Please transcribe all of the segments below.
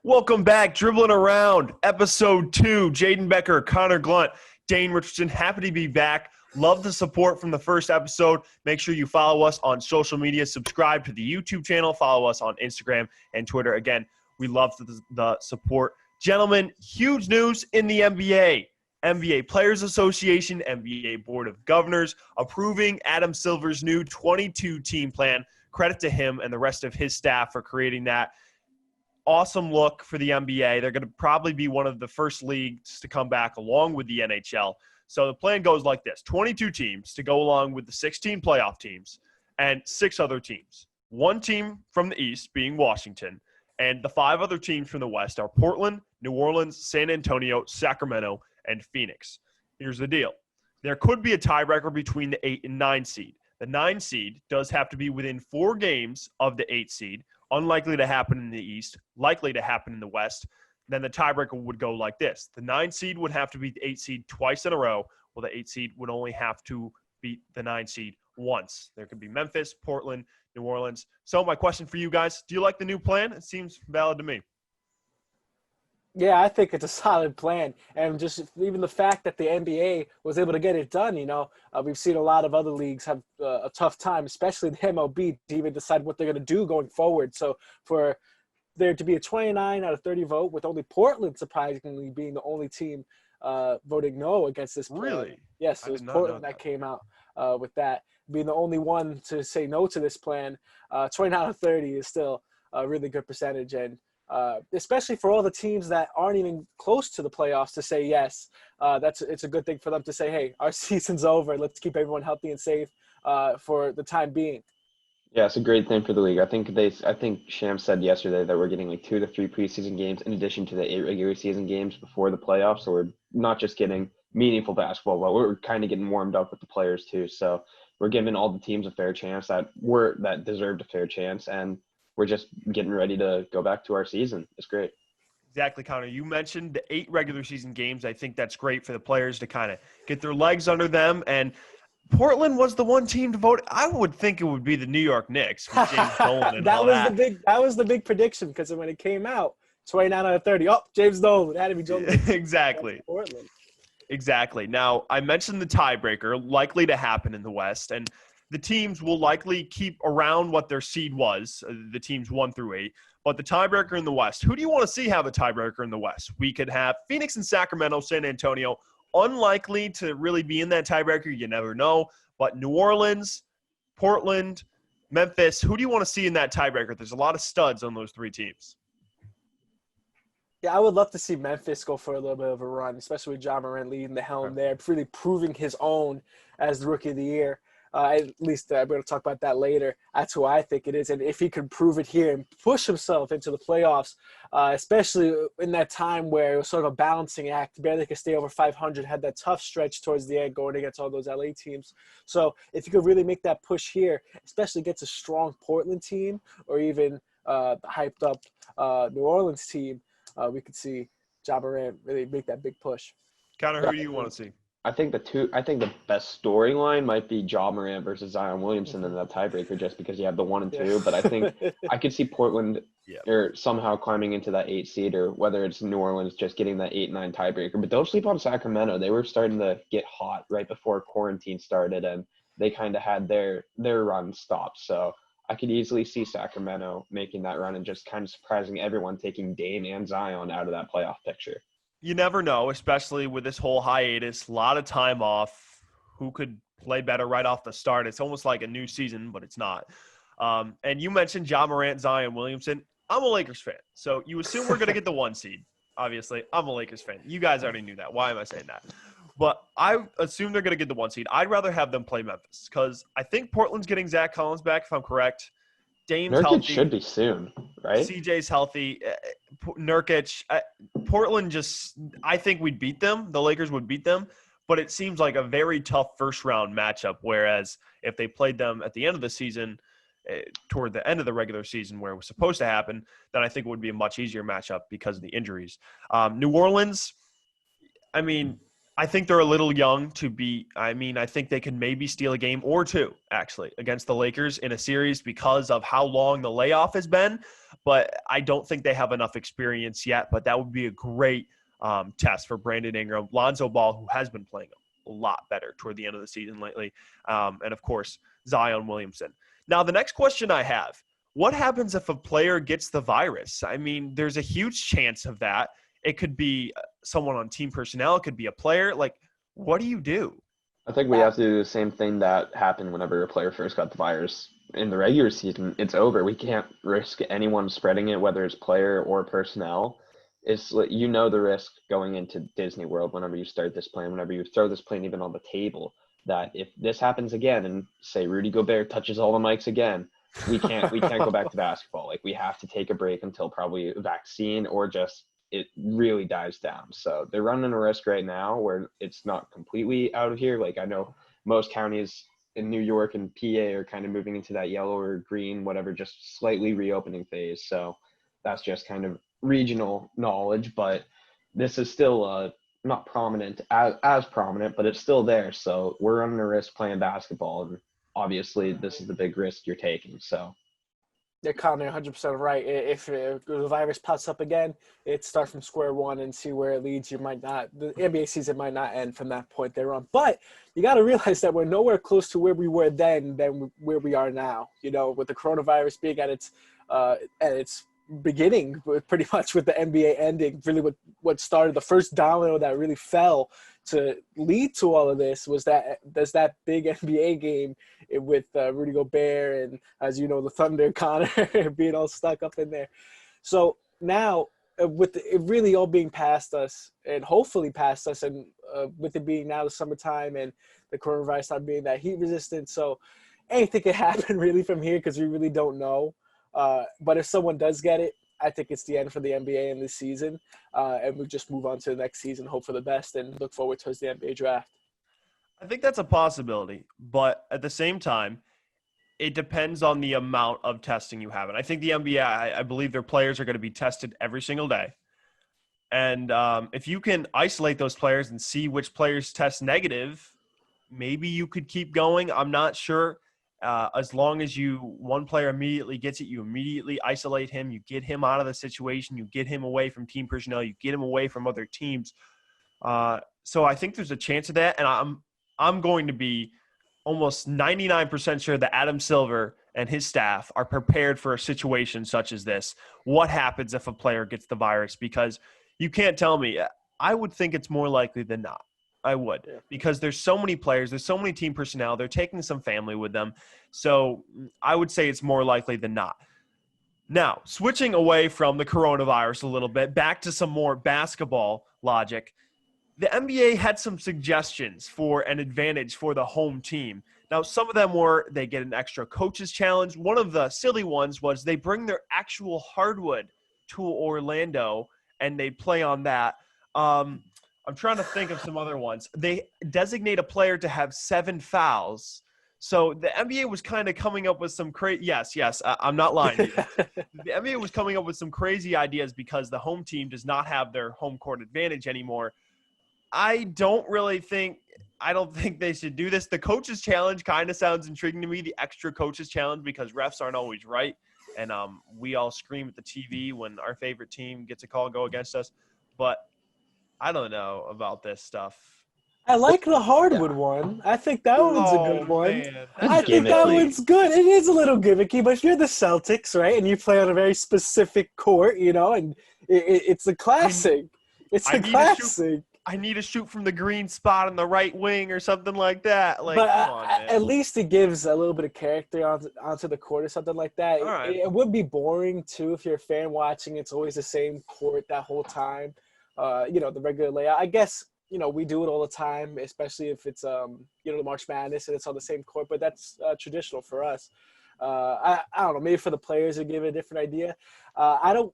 Welcome back, Dribbling Around, Episode 2. Jayden Becker, Connor Glunt, Dane Richardson. Happy to be back. Love the support from the first episode. Make sure you follow us on social media. Subscribe to the YouTube channel. Follow us on Instagram and Twitter. Again, we love the support. Gentlemen, huge news in the NBA. NBA Players Association, NBA Board of Governors approving Adam Silver's new 22-team plan. Credit to him and the rest of his staff for creating that. Awesome look for the NBA. They're going to probably be one of the first leagues to come back along with the NHL. So the plan goes like this: 22 teams to go along with the 16 playoff teams and 6 other teams. One team from the East being Washington, and the 5 other teams from the West are Portland, New Orleans, San Antonio, Sacramento, and Phoenix. Here's the deal. There could be a tiebreaker between the 8 and 9 seed. The 9 seed does have to be within 4 games of the 8 seed. Unlikely to happen in the East, likely to happen in the West. Then the tiebreaker would go like this. The 9 seed would have to beat the 8 seed twice in a row, while the 8 seed would only have to beat the 9 seed once. There could be Memphis, Portland, New Orleans. So my question for you guys, do you like the new plan? It seems valid to me. Yeah, I think it's a solid plan. And just even the fact that the NBA was able to get it done, we've seen a lot of other leagues have a tough time, especially the MLB, to even decide what they're going to do going forward. So for there to be a 29 out of 30 vote, with only Portland surprisingly being the only team voting no against this plan. Really? Yes, it was Portland that came out with that. Being the only one to say no to this plan, 29 out of 30 is still a really good percentage. And especially for all the teams that aren't even close to the playoffs to say yes, it's a good thing for them to say, hey, our season's over. Let's keep everyone healthy and safe for the time being. Yeah, it's a great thing for the league. I think Sham said yesterday that we're getting like 2 to 3 preseason games in addition to the 8 regular season games before the playoffs. So we're not just getting meaningful basketball, but we're kind of getting warmed up with the players too. So we're giving all the teams a fair chance that deserved a fair chance, and we're just getting ready to go back to our season. It's great. Exactly, Connor. You mentioned the 8 regular season games. I think that's great for the players to kind of get their legs under them. And Portland was the one team to vote. I would think it would be the New York Knicks with James Dolan and all that. That was the big prediction, because when it came out, 29 out of 30. Oh, James Dolan. It had to be Joe. Exactly. Portland. Exactly. Now, I mentioned the tiebreaker likely to happen in the West, and the teams will likely keep around what their seed was, the teams 1 through 8. But the tiebreaker in the West, who do you want to see have a tiebreaker in the West? We could have Phoenix and Sacramento, San Antonio. Unlikely to really be in that tiebreaker. You never know. But New Orleans, Portland, Memphis, who do you want to see in that tiebreaker? There's a lot of studs on those 3 teams. Yeah, I would love to see Memphis go for a little bit of a run, especially with Ja Morant leading the helm there, really proving his own as the Rookie of the Year. At least I'm going to talk about that later. That's who I think it is. And if he can prove it here and push himself into the playoffs, especially in that time where it was sort of a balancing act, barely could stay over 500, had that tough stretch towards the end going against all those LA teams. So if you could really make that push here, especially against a strong Portland team or even hyped up New Orleans team, we could see Ja Morant really make that big push. Connor, who do you want to see? I think the best storyline might be Ja Morant versus Zion Williamson in that tiebreaker, just because you have the 1 and 2. But I think I could see Portland or somehow climbing into that 8 seed, or whether it's New Orleans just getting that 8-9 tiebreaker. But don't sleep on Sacramento. They were starting to get hot right before quarantine started, and they kind of had their run stopped. So I could easily see Sacramento making that run and just kind of surprising everyone, taking Dane and Zion out of that playoff picture. You never know, especially with this whole hiatus, a lot of time off. Who could play better right off the start? It's almost like a new season, but it's not. And you mentioned Ja Morant, Zion Williamson. I'm a Lakers fan, so you assume we're going to get the 1 seed. Obviously, I'm a Lakers fan. You guys already knew that. Why am I saying that? But I assume they're going to get the 1 seed. I'd rather have them play Memphis because I think Portland's getting Zach Collins back, if I'm correct. Dame's Nurkic healthy. should be soon, right? CJ's healthy. Nurkic. Portland I think we'd beat them. The Lakers would beat them. But it seems like a very tough first-round matchup, whereas if they played them at the end of the season, toward the end of the regular season where it was supposed to happen, then I think it would be a much easier matchup because of the injuries. New Orleans, I mean, I think they're a little young to be – I mean, I think they could maybe steal a game or two, actually, against the Lakers in a series because of how long the layoff has been. But I don't think they have enough experience yet. But that would be a great test for Brandon Ingram. Lonzo Ball, who has been playing a lot better toward the end of the season lately. And, of course, Zion Williamson. Now, the next question I have, what happens if a player gets the virus? I mean, there's a huge chance of that. It could be someone on team personnel. It could be a player. Like, what do you do? I think we have to do the same thing that happened whenever a player first got the virus. In the regular season, it's over. We can't risk anyone spreading it, whether it's player or personnel. It's the risk going into Disney World whenever you start this plan, whenever you throw this plan even on the table, that if this happens again and say Rudy Gobert touches all the mics again, we can't go back to basketball. Like, we have to take a break until probably a vaccine or just it really dies down. So they're running a risk right now where it's not completely out of here. Like, I know most counties in New York and PA are kind of moving into that yellow or green, whatever, just slightly reopening phase. So that's just kind of regional knowledge, but this is still not prominent as prominent, but it's still there. So we're running a risk playing basketball, and obviously this is the big risk you're taking. So They're kind of 100% right. If the virus pops up again, it's start from square one and see where it leads. The NBA season might not end from that point there on. But you got to realize that we're nowhere close to where we were then than where we are now. You know, with the coronavirus being at its beginning, pretty much with the NBA ending, really what started the first domino that really fell to lead to all of this was that big NBA game with Rudy Gobert and, as you know, the Thunder, Connor being all stuck up in there. So now with it really all being past us and hopefully past us, and with it being now the summertime and the coronavirus not being that heat resistant, so anything can happen really from here because we really don't know. But if someone does get it, I think it's the end for the NBA in this season, and we just move on to the next season, hope for the best, and look forward towards the NBA draft. I think that's a possibility, but at the same time, it depends on the amount of testing you have. And I think the NBA, I believe their players are going to be tested every single day. And if you can isolate those players and see which players test negative, maybe you could keep going. I'm not sure. As long as one player immediately gets it, you immediately isolate him, you get him out of the situation, you get him away from team personnel, you get him away from other teams. So I think there's a chance of that, and I'm going to be almost 99% sure that Adam Silver and his staff are prepared for a situation such as this. What happens if a player gets the virus? Because you can't tell me. I would think it's more likely than not. I would, because there's so many players, there's so many team personnel, they're taking some family with them. So I would say it's more likely than not. Now, switching away from the coronavirus a little bit, back to some more basketball logic, the NBA had some suggestions for an advantage for the home team. Now, some of them were they get an extra coaches challenge. One of the silly ones was they bring their actual hardwood to Orlando and they play on that. I'm trying to think of some other ones. They designate a player to have 7 fouls. So the NBA was kind of coming up with some crazy – yes, I'm not lying to you. The NBA was coming up with some crazy ideas because the home team does not have their home court advantage anymore. I don't think they should do this. The coaches challenge kind of sounds intriguing to me, the extra coaches challenge, because refs aren't always right. And we all scream at the TV when our favorite team gets a call go against us. But I don't know about this stuff. I like the hardwood one. I think that one's a good one. Man. I think that one's good. It is a little gimmicky, but if you're the Celtics, right, and you play on a very specific court, you know, and it's a classic. I need to shoot from the green spot on the right wing or something like that. Like, but come on, man. At least it gives a little bit of character onto the court or something like that. Right. It would be boring, too, if you're a fan watching. It's always the same court that whole time. The regular layout. I guess, we do it all the time, especially if it's, the March Madness and it's on the same court, but that's traditional for us. I don't know, maybe for the players to give it a different idea. I don't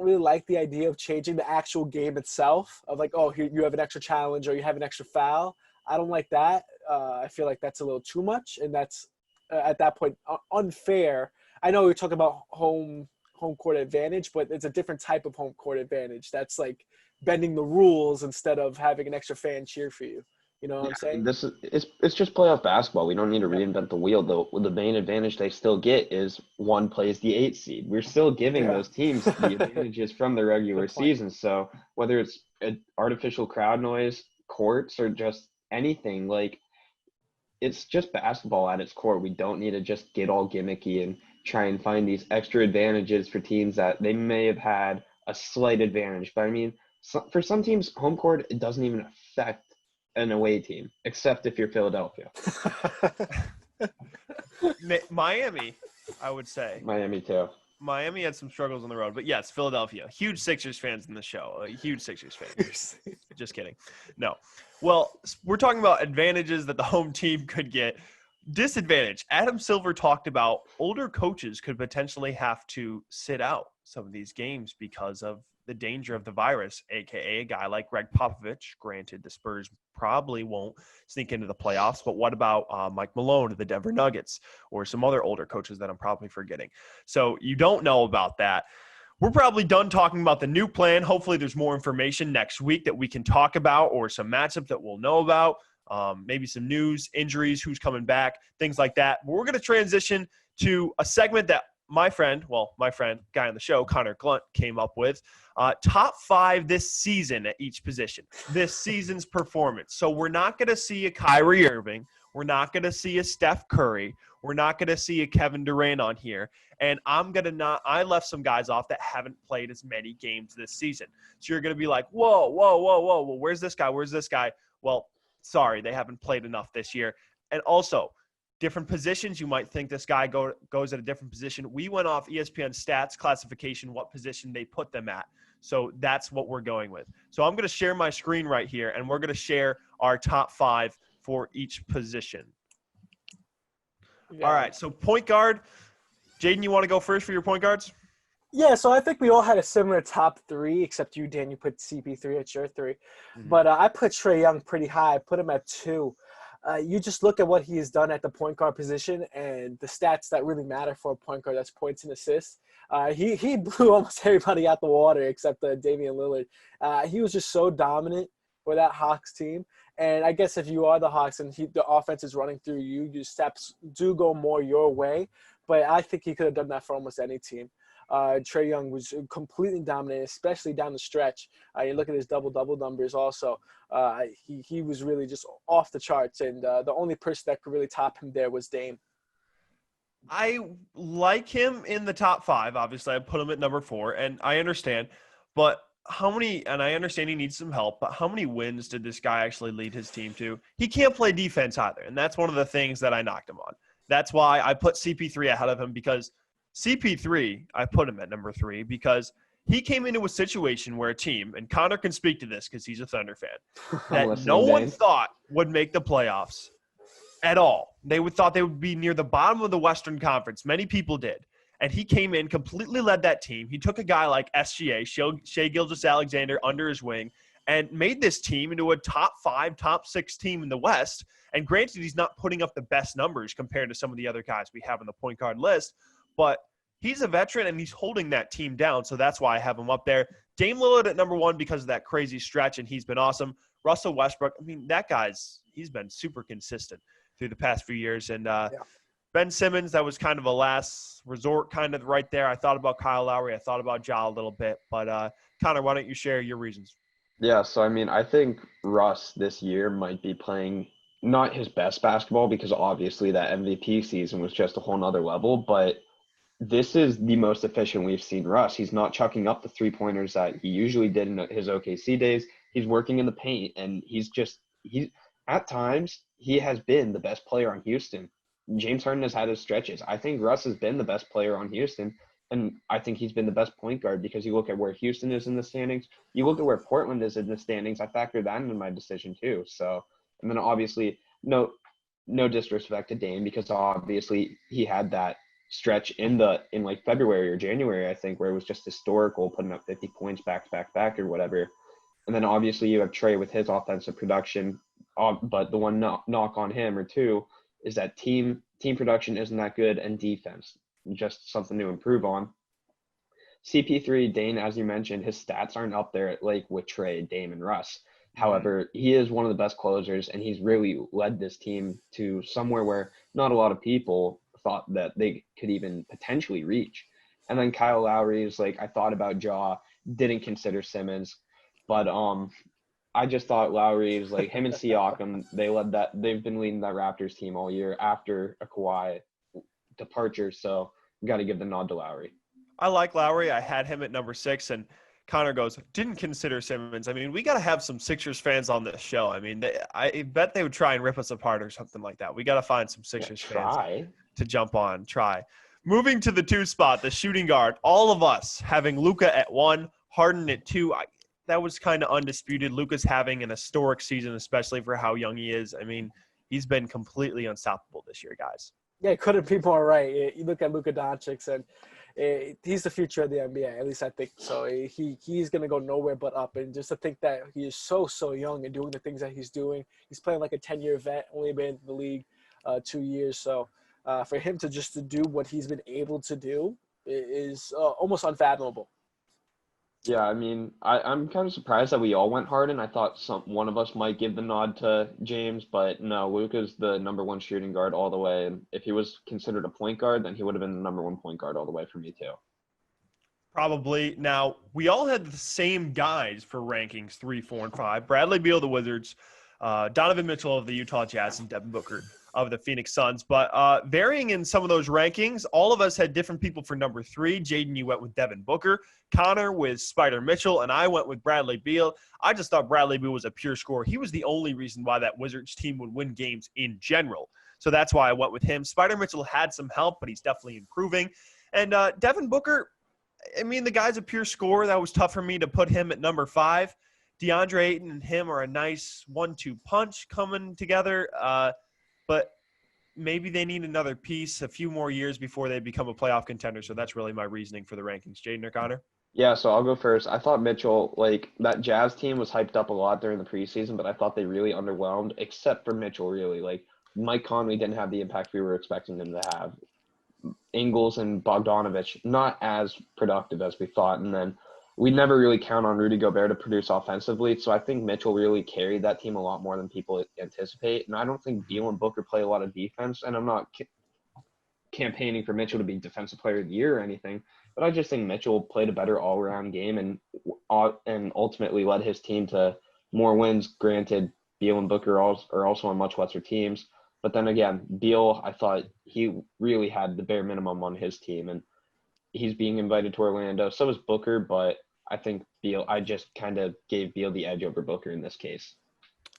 really like the idea of changing the actual game itself of like, oh, here you have an extra challenge or you have an extra foul. I don't like that. I feel like that's a little too much, and that's at that point unfair. I know we're talking about home court advantage, but it's a different type of home court advantage. That's like bending the rules instead of having an extra fan cheer for you. You know what I'm saying? It's just playoff basketball. We don't need to reinvent the wheel. The main advantage they still get is one plays the 8 seed. We're still giving those teams the advantages from the regular season. So whether it's artificial crowd noise, courts, or just anything, like, it's just basketball at its core. We don't need to just get all gimmicky and try and find these extra advantages for teams that they may have had a slight advantage. But I mean, for some teams, home court, it doesn't even affect an away team, except if you're Philadelphia. Miami, I would say. Miami too. Miami had some struggles on the road, but yes, Philadelphia. Huge Sixers fans in the show. Huge Sixers fans. Just kidding. No. Well, we're talking about advantages that the home team could get. Disadvantage. Adam Silver talked about older coaches could potentially have to sit out some of these games because of the danger of the virus, a.k.a. a guy like Greg Popovich. Granted, the Spurs probably won't sneak into the playoffs, but what about Mike Malone of the Denver Nuggets or some other older coaches that I'm probably forgetting? So you don't know about that. We're probably done talking about the new plan. Hopefully there's more information next week that we can talk about, or some matchup that we'll know about, maybe some news, injuries, who's coming back, things like that. But we're going to transition to a segment that my friend, guy on the show, Connor Glunt, came up with. Top 5 this season at each position, this season's performance. So we're not going to see a Kyrie Irving. We're not going to see a Steph Curry. We're not going to see a Kevin Durant on here. And I left some guys off that haven't played as many games this season. So you're going to be like, whoa. Well, where's this guy? Well, sorry, they haven't played enough this year. And also, different positions, you might think this guy goes at a different position. We went off ESPN stats classification, what position they put them at. So that's what we're going with. So I'm going to share my screen right here, and we're going to share our top 5 for each position. All right, so point guard. Jayden, you want to go first for your point guards? Yeah, so I think we all had a similar top 3, except you, Dan, you put CP3 at your 3. Mm-hmm. But I put Trae Young pretty high. I put him at 2. You just look at what he has done at the point guard position and the stats that really matter for a point guard, that's points and assists. He blew almost everybody out the water except Damian Lillard. He was just so dominant for that Hawks team. And I guess if you are the Hawks and the offense is running through you, your steps do go more your way. But I think he could have done that for almost any team. Trae Young was completely dominant, especially down the stretch. You look at his double-double numbers also. He was really just off the charts, and the only person that could really top him there was Dane. I like him in the top 5. Obviously, I put him at number 4, and I understand. But and I understand he needs some help, but how many wins did this guy actually lead his team to? He can't play defense either, and that's one of the things that I knocked him on. That's why I put CP3 ahead of him, because CP3, I put him at number 3 because he came into a situation where a team, and Connor can speak to this because he's a Thunder fan, that no one thought would make the playoffs at all. They thought they would be near the bottom of the Western Conference. Many people did. And he came in, completely led that team. He took a guy like SGA, Shai Gilgeous-Alexander, under his wing, and made this team into a top 5, top 6 team in the West. And granted, he's not putting up the best numbers compared to some of the other guys we have on the point guard list, but he's a veteran and he's holding that team down, so that's why I have him up there. Dame Lillard at number 1 because of that crazy stretch, and he's been awesome. Russell Westbrook, I mean, he's been super consistent through the past few years. And Ben Simmons, that was kind of a last resort kind of right there. I thought about Kyle Lowry. I thought about Ja a little bit. But, Connor, why don't you share your reasons? Yeah, so, I mean, I think Russ this year might be playing not his best basketball because obviously that MVP season was just a whole nother level, but this is the most efficient we've seen Russ. He's not chucking up the 3-pointers that he usually did in his OKC days. He's working in the paint, and he's at times he has been the best player on Houston. James Harden has had his stretches. I think Russ has been the best player on Houston, and I think he's been the best point guard because you look at where Houston is in the standings. You look at where Portland is in the standings. I factor that into my decision too. So, and then obviously no disrespect to Dane because obviously he had that stretch in like February or January, I think, where it was just historical, putting up 50 points back or whatever. And then obviously you have Trae with his offensive production, but the one knock on him or two is that team production isn't that good, and defense just something to improve on. CP3, Dane, as you mentioned, his stats aren't up there like with Trey, Dame, and Russ. Mhm. However, he is one of the best closers, and he's really led this team to somewhere where not a lot of people thought that they could even potentially reach. And then Kyle Lowry is like, I thought about Ja, didn't consider Simmons, but I just thought Lowry is like him and Siakam. They've been leading that Raptors team all year after a Kawhi departure. So got to give the nod to Lowry. I like Lowry. I had him at number 6, and Connor goes, didn't consider Simmons. I mean, we got to have some Sixers fans on this show. I mean, I bet they would try and rip us apart or something like that. We got to find some Sixers fans to jump on, try. Moving to the 2 spot, the shooting guard, all of us having Luka at 1, Harden at 2. That was kind of undisputed. Luka's having an historic season, especially for how young he is. I mean, he's been completely unstoppable this year, guys. Yeah, it couldn't be more right. You look at Luka Doncic, and he's the future of the NBA. At least I think so. He's going to go nowhere but up. And just to think that he is so young and doing the things that he's doing, he's playing like a 10-year vet, only been in the league 2 years. So for him to do what he's been able to do is almost unfathomable. Yeah, I mean, I'm kind of surprised that we all went Harden. I thought one of us might give the nod to James, but no, Luka's the number 1 shooting guard all the way. And if he was considered a point guard, then he would have been the number 1 point guard all the way for me too. Probably. Now, we all had the same guys for rankings 3, 4, and 5. Bradley Beal of the Wizards, Donovan Mitchell of the Utah Jazz, and Devin Booker of the Phoenix Suns. But varying in some of those rankings, all of us had different people for number 3. Jayden, you went with Devin Booker. Connor with Spider Mitchell, and I went with Bradley Beal. I just thought Bradley Beal was a pure scorer. He was the only reason why that Wizards team would win games in general. So that's why I went with him. Spider Mitchell had some help, but he's definitely improving. And Devin Booker, I mean, the guy's a pure scorer. That was tough for me to put him at number 5. DeAndre Ayton and him are a nice 1-2 punch coming together. But maybe they need another piece, a few more years before they become a playoff contender. So that's really my reasoning for the rankings. Jayden or Connor? Yeah, so I'll go first. I thought Mitchell, like that Jazz team was hyped up a lot during the preseason, but I thought they really underwhelmed, except for Mitchell, really. Like Mike Conley didn't have the impact we were expecting him to have. Ingles and Bogdanovich, not as productive as we thought. And then we never really count on Rudy Gobert to produce offensively. So I think Mitchell really carried that team a lot more than people anticipate. And I don't think Beal and Booker play a lot of defense. And I'm not campaigning for Mitchell to be Defensive Player of the Year or anything. But I just think Mitchell played a better all-around game and ultimately led his team to more wins. Granted, Beal and Booker are also on much lesser teams. But then again, Beal, I thought he really had the bare minimum on his team. And he's being invited to Orlando. So is Booker, but I think Beal – I just kind of gave Beal the edge over Booker in this case.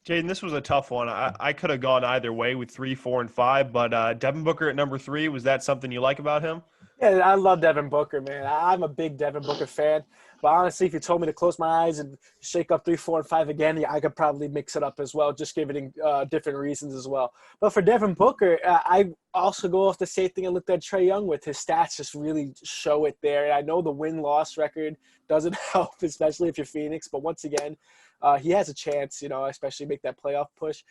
Jayden, this was a tough one. I could have gone either way with 3, 4, and 5, but Devin Booker at number 3, was that something you like about him? Yeah, I love Devin Booker, man. I'm a big Devin Booker fan. But honestly, if you told me to close my eyes and shake up 3, 4, and 5 again, yeah, I could probably mix it up as well, just giving different reasons as well. But for Devin Booker, I also go off the same thing I looked at Trae Young with. His stats just really show it there. I know the win-loss record doesn't help, especially if you're Phoenix. But once again, he has a chance, especially make that playoff push.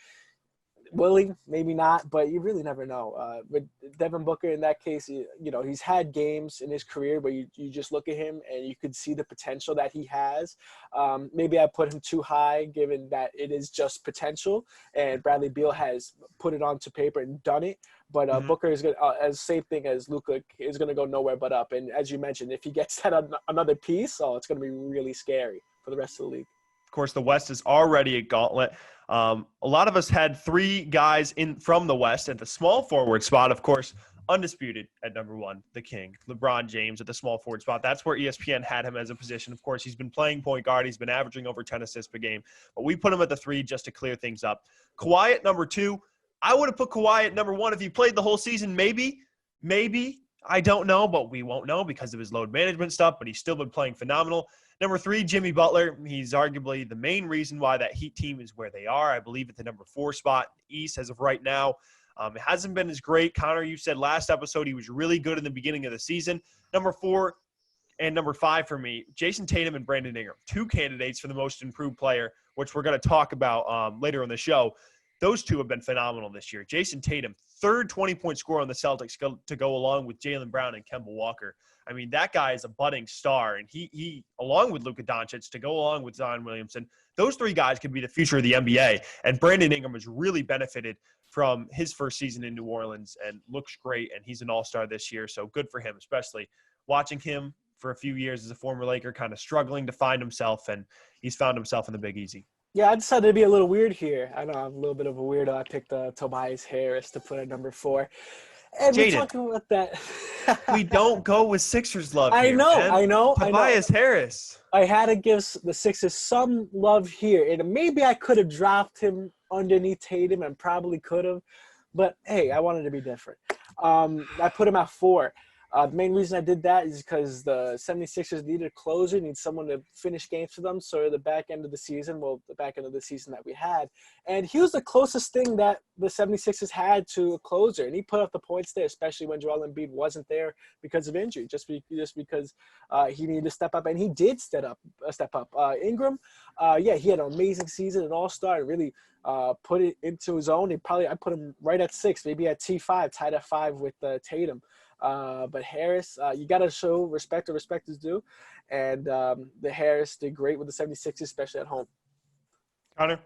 Willie, maybe not, but you really never know. With Devin Booker, in that case, he's had games in his career where you just look at him and you could see the potential that he has. Maybe I put him too high, given that it is just potential, and Bradley Beal has put it onto paper and done it. But Booker is going as same thing as Luka, is going to go nowhere but up. And as you mentioned, if he gets that another piece, it's going to be really scary for the rest of the league. Of course, the West is already a gauntlet. A lot of us had 3 guys in from the West at the small forward spot. Of course, undisputed at number 1, the King, LeBron James at the small forward spot. That's where ESPN had him as a position. Of course, he's been playing point guard. He's been averaging over 10 assists per game. But we put him at the 3 just to clear things up. Kawhi at number 2. I would have put Kawhi at number 1 if he played the whole season. Maybe. I don't know, but we won't know because of his load management stuff. But he's still been playing phenomenal. Number 3, Jimmy Butler. He's arguably the main reason why that Heat team is where they are. I believe at the number 4 spot in the East as of right now. It hasn't been as great. Connor, you said last episode he was really good in the beginning of the season. Number 4 and number 5 for me, Jason Tatum and Brandon Ingram, 2 candidates for the most improved player, which we're going to talk about later in the show. Those 2 have been phenomenal this year. Jason Tatum, third 20-point scorer on the Celtics to go along with Jaylen Brown and Kemba Walker. I mean, that guy is a budding star, and he along with Luka Doncic, to go along with Zion Williamson, those three guys could be the future of the NBA. And Brandon Ingram has really benefited from his first season in New Orleans and looks great, and he's an all-star this year, so good for him, especially watching him for a few years as a former Laker, kind of struggling to find himself, and he's found himself in the Big Easy. Yeah, I decided to be a little weird here. I know I'm a little bit of a weirdo. I picked Tobias Harris to put at number 4. And we're talking about that. We don't go with Sixers love I here, know, man. I know. Tobias Harris. I had to give the Sixers some love here. And maybe I could have dropped him underneath Tatum and probably could have. But, hey, I wanted to be different. I put him at 4. The main reason I did that is because the 76ers needed a closer, need someone to finish games for them. So the back end of the season that we had. And he was the closest thing that the 76ers had to a closer. And he put up the points there, especially when Joel Embiid wasn't there because of injury, just because he needed to step up. And he did step up. Ingram, he had an amazing season, an all-star, and really put it into his own. I put him right at 6, maybe at T5, tied at 5 with Tatum. But Harris, you got to show respect where respect is due. And the Harris did great with the 76ers, especially at home. Connor?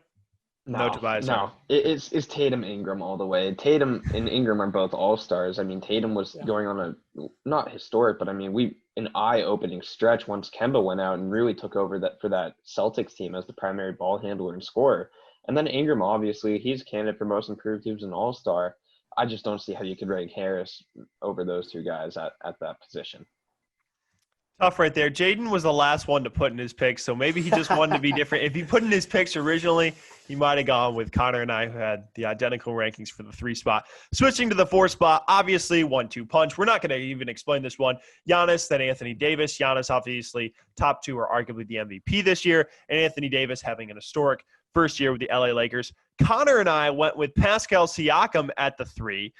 No. It's Tatum Ingram all the way. Tatum and Ingram are both all-stars. I mean, Tatum was going on a not historic, but I mean, an eye-opening stretch once Kemba went out and really took over for that Celtics team as the primary ball handler and scorer. And then Ingram, obviously, he's a candidate for most improved. He was an all-star. I just don't see how you could rank Harris over those two guys at that position. Tough right there. Jayden was the last one to put in his picks, so maybe he just wanted to be different. If he put in his picks originally, he might have gone with Connor and I, who had the identical rankings for the 3 spot. Switching to the 4 spot, obviously 1-2 punch. We're not going to even explain this one. Giannis, then Anthony Davis. Giannis, obviously, top 2 are arguably the MVP this year, and Anthony Davis having an historic first year with the LA Lakers. Connor and I went with Pascal Siakam at the 3.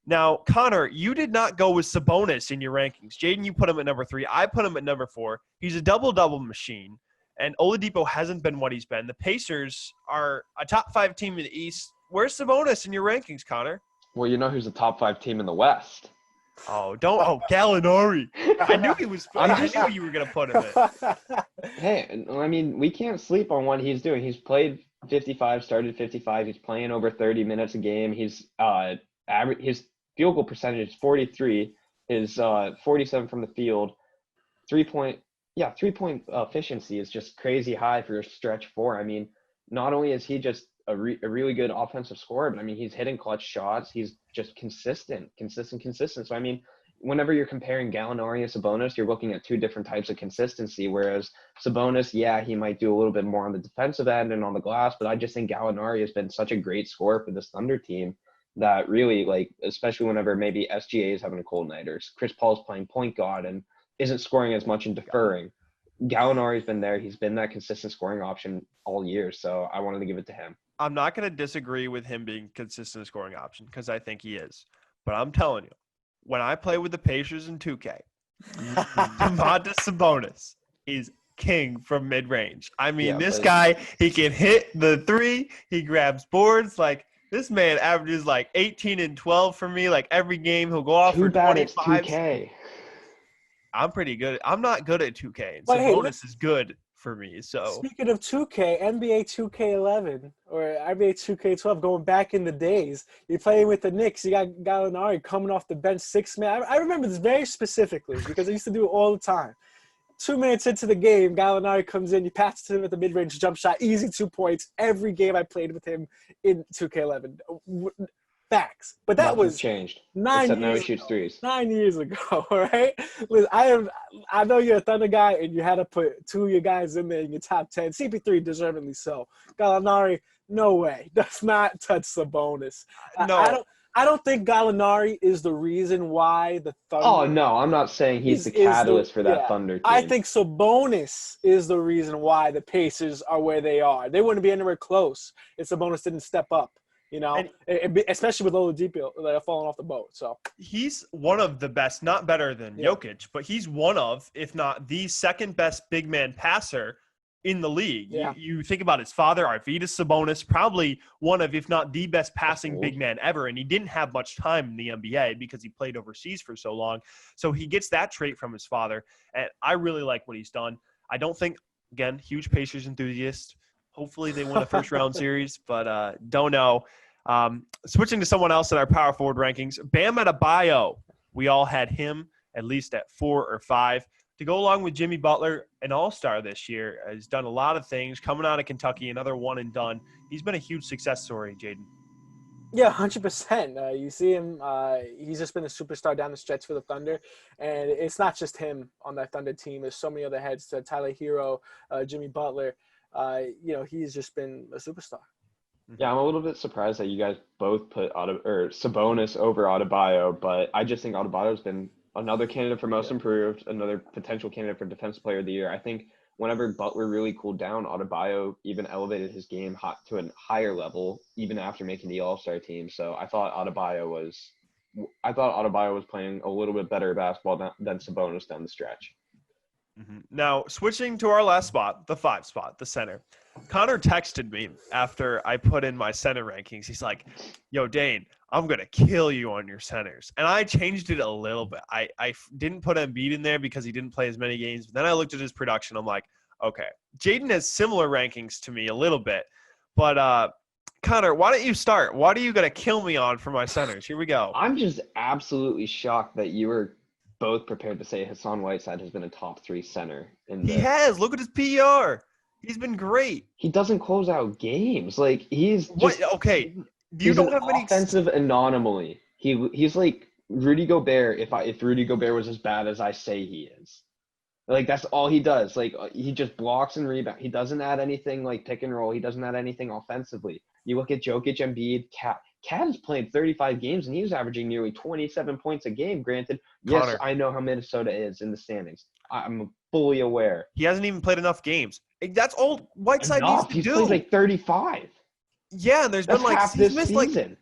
Now, Connor, you did not go with Sabonis in your rankings. Jayden, you put him at number 3. I put him at number 4. He's a double-double machine, and Oladipo hasn't been what he's been. The Pacers are a top 5 team in the East. Where's Sabonis in your rankings, Connor? Well, you know who's the top 5 team in the West. Gallinari. I knew he was. I knew you were going to put him in. Hey, I mean, we can't sleep on what he's doing. He's played 55, started 55. He's playing over 30 minutes a game. He's his field goal percentage is 43. His 47 from the field. 3-point efficiency is just crazy high for a stretch 4. I mean, not only is he just a really good offensive scorer, but I mean, he's hitting clutch shots. He's just consistent. So, I mean, whenever you're comparing Gallinari and Sabonis, you're looking at 2 different types of consistency, whereas Sabonis, he might do a little bit more on the defensive end and on the glass, but I just think Gallinari has been such a great scorer for this Thunder team that really, like, especially whenever maybe SGA is having a cold night or Chris Paul's playing point guard and isn't scoring as much and deferring. Gallinari's been there. He's been that consistent scoring option all year, so I wanted to give it to him. I'm not going to disagree with him being consistent scoring option because I think he is. But I'm telling you, when I play with the Pacers in 2K, Domantas Sabonis is king from mid-range. I mean, this guy, he can hit the 3. He grabs boards. Like, this man averages like 18 and 12 for me. Like, every game he'll go off for 25. It's 2K. I'm pretty good. I'm not good at 2K. And Sabonis is good for me. So speaking of 2K, NBA 2K11 or NBA 2K12, going back in the days, you're playing with the Knicks. You got Gallinari coming off the bench, 6-man. I remember this very specifically because I used to do it all the time. 2 minutes into the game, Gallinari comes in. You pass to him at the mid-range jump shot, easy 2 points. Every game I played with him in 2K11. Facts. But that was changed. 9 years now he shoots threes. 9 years ago, all right? Listen, I know you're a Thunder guy, and you had to put 2 of your guys in there in your top 10. CP3 deservedly so. Gallinari, no way. Does not touch Sabonis. No. I don't think Gallinari is the reason why the Thunder. Oh no, I'm not saying he's the catalyst for that Thunder team. I think Sabonis is the reason why the Pacers are where they are. They wouldn't be anywhere close if Sabonis didn't step up. You know, especially with Oladipo falling off the boat. So he's one of the best, not better than Jokic, but he's one of, if not the second best big man passer in the league. Yeah. You think about his father, Arvydas Sabonis, probably one of, if not the best passing big man ever, and he didn't have much time in the NBA because he played overseas for so long. So he gets that trait from his father, and I really like what he's done. I don't think, again, huge Pacers enthusiast. Hopefully they win a first-round series, but don't know. Switching to someone else in our power forward rankings, Bam Adebayo. We all had him at least at 4 or 5. To go along with Jimmy Butler, an all-star this year, has done a lot of things. Coming out of Kentucky, another one and done. He's been a huge success story, Jayden. Yeah, 100%. You see him. He's just been a superstar down the stretch for the Thunder, and it's not just him on that Thunder team. There's so many other heads. Tyler Hero, Jimmy Butler. He's just been a superstar. Yeah, I'm a little bit surprised that you guys both put Sabonis over Adebayo, but I just think Adebayo's been another candidate for most improved, another potential candidate for defensive player of the year. I think whenever Butler really cooled down, Adebayo even elevated his game to a higher level, even after making the All-Star team. So I thought Adebayo was playing a little bit better basketball than Sabonis down the stretch. Mm-hmm. Now, switching to our last spot, the 5 spot, the center. Connor texted me after I put in my center rankings. He's like, yo, Dane, I'm going to kill you on your centers. And I changed it a little bit. I didn't put Embiid in there because he didn't play as many games. But then I looked at his production. I'm like, okay, Jayden has similar rankings to me a little bit. But Connor, why don't you start? What are you going to kill me on for my centers? Here we go. I'm just absolutely shocked that you were both prepared to say Hassan Whiteside has been a top 3 center. He has. Look at his PR. He's been great. He doesn't close out games. Like, he's just – okay. You don't have many offensive anomaly. He's like Rudy Gobert if Rudy Gobert was as bad as I say he is. Like, that's all he does. Like, he just blocks and rebounds. He doesn't add anything like pick and roll. He doesn't add anything offensively. You look at Jokic, Embiid, Cat has played 35 games, and he was averaging nearly 27 points a game. Granted, yes, Connor, I know how Minnesota is in the standings. I'm fully aware. He hasn't even played enough games. That's all Whiteside needs to do. He's played like 35. Yeah, and there's been like half he's this missed season.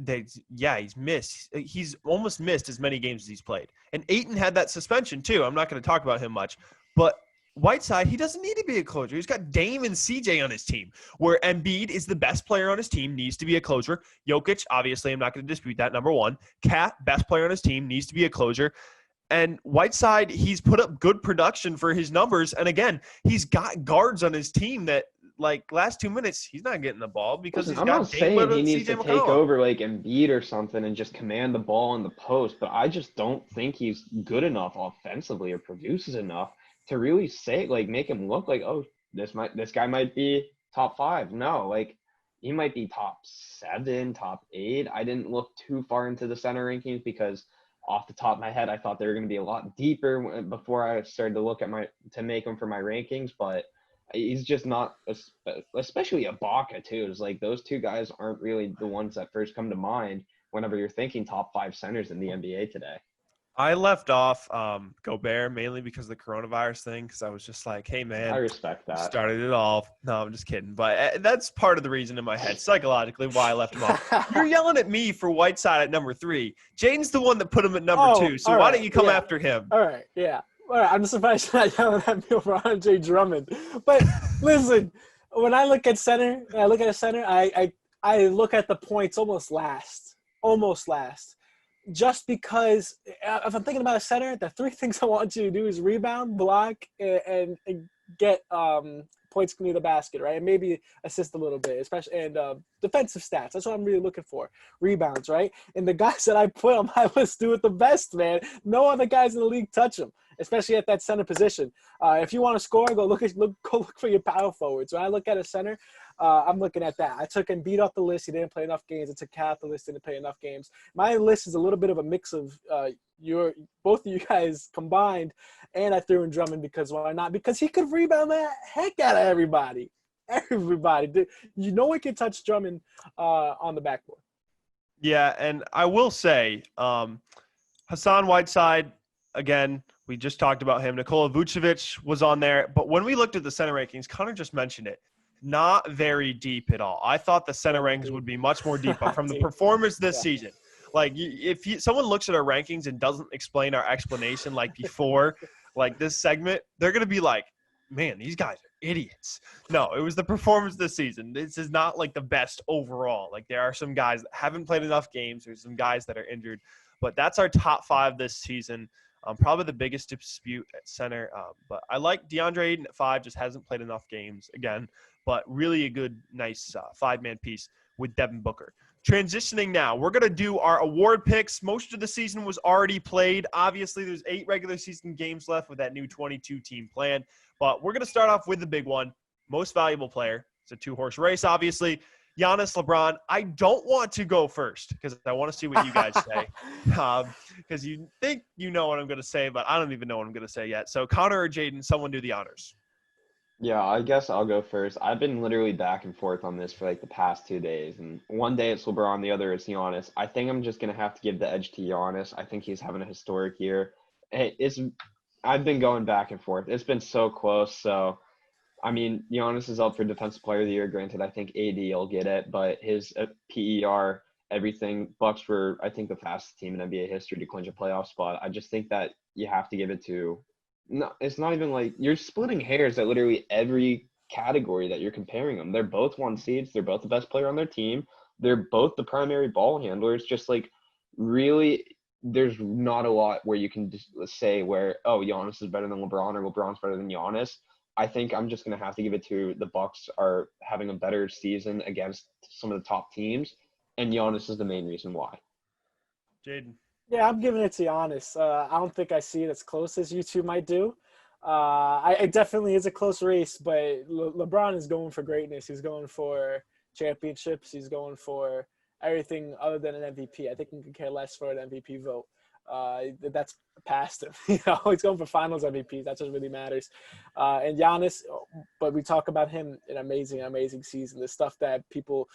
he's missed. He's almost missed as many games as he's played. And Ayton had that suspension too. I'm not going to talk about him much, but Whiteside, he doesn't need to be a closer. He's got Dame and CJ on his team, where Embiid is the best player on his team, needs to be a closer. Jokic, obviously, I'm not going to dispute that, number 1. Cat, best player on his team, needs to be a closer. And Whiteside, he's put up good production for his numbers. And again, he's got guards on his team that, like, last 2 minutes, he's not getting the ball because he's I'm got not Dame saying he needs CJ to McCollum. take over like Embiid or something and just command the ball in the post, but I just don't think he's good enough offensively or produces enough to really say, like, make him look like, oh, this guy might be top 5. No, like, he might be top 7, top 8. I didn't look too far into the center rankings because off the top of my head, I thought they were going to be a lot deeper before I started to look at to make them for my rankings, but he's just not, especially Ibaka too. It's like those two guys aren't really the ones that first come to mind whenever you're thinking top 5 centers in the NBA today. I left off Gobert mainly because of the coronavirus thing, because I was just like, hey, man. I respect that. Started it all. No, I'm just kidding. But that's part of the reason in my head, psychologically, why I left him off. You're yelling at me for Whiteside at number 3. Jaden's the one that put him at number 2, so why don't you come after him? All right, yeah. All right, I'm surprised you're not yelling at me over Andre Drummond. But listen, when I look at center, I look at the points almost last. Just because if I'm thinking about a center, the 3 things I want you to do is rebound, block, and get points near the basket, right? And maybe assist a little bit, especially and defensive stats. That's what I'm really looking for. Rebounds, right? And the guys that I put on my list do it the best, man. No other guys in the league touch them, especially at that center position. If you want to score, go look for your power forwards. When I look at a center, I'm looking at that. I took Embiid off the list. He didn't play enough games. I took Cat off the list. Didn't play enough games. My list is a little bit of a mix of both of you guys combined, and I threw in Drummond because why not? Because he could rebound the heck out of everybody. Everybody. No one can touch Drummond on the backboard. Yeah, and I will say Hassan Whiteside, again, we just talked about him. Nikola Vucevic was on there. But when we looked at the center rankings, Connor just mentioned it. Not very deep at all. I thought the center rankings would be much more deep. But from the performers this season, like if someone looks at our rankings and doesn't explain our explanation like before, like this segment, they're going to be like, man, these guys are idiots. No, it was the performance this season. This is not like the best overall. Like there are some guys that haven't played enough games. There's some guys that are injured, but that's our top 5 this season. Probably the biggest dispute at center. But I like DeAndre Ayton at 5, just hasn't played enough games again, but really a good, nice 5-man piece with Devin Booker. Transitioning now, we're going to do our award picks. Most of the season was already played. Obviously, there's 8 regular season games left with that new 22-team plan. But we're going to start off with the big one, most valuable player. It's a 2-horse race, obviously. Giannis, LeBron. I don't want to go first because I want to see what you guys say. Because you think you know what I'm going to say, but I don't even know what I'm going to say yet. So Connor or Jayden, someone do the honors. Yeah, I guess I'll go first. I've been literally back and forth on this for like the past 2 days, and one day it's LeBron, the other it's Giannis. I think I'm just gonna have to give the edge to Giannis. I think he's having a historic year. I've been going back and forth. It's been so close. So, I mean, Giannis is up for Defensive Player of the Year. Granted, I think AD will get it, but his PER, everything, Bucks were, I think, the fastest team in NBA history to clinch a playoff spot. I just think that you have to give it to. No, it's not even like you're splitting hairs at literally every category that you're comparing them. They're both 1 seeds. They're both the best player on their team. They're both the primary ball handlers. Just like really, there's not a lot where you can just say where, oh, Giannis is better than LeBron or LeBron's better than Giannis. I think I'm just going to have to give it to the Bucks are having a better season against some of the top teams, and Giannis is the main reason why. Jayden. Yeah, I'm giving it to Giannis. I don't think I see it as close as you two might do. It definitely is a close race, but LeBron is going for greatness. He's going for championships. He's going for everything other than an MVP. I think he could care less for an MVP vote. That's past him. He's going for finals MVP. That's what really matters. And Giannis, but we talk about him, an amazing, amazing season. The stuff that people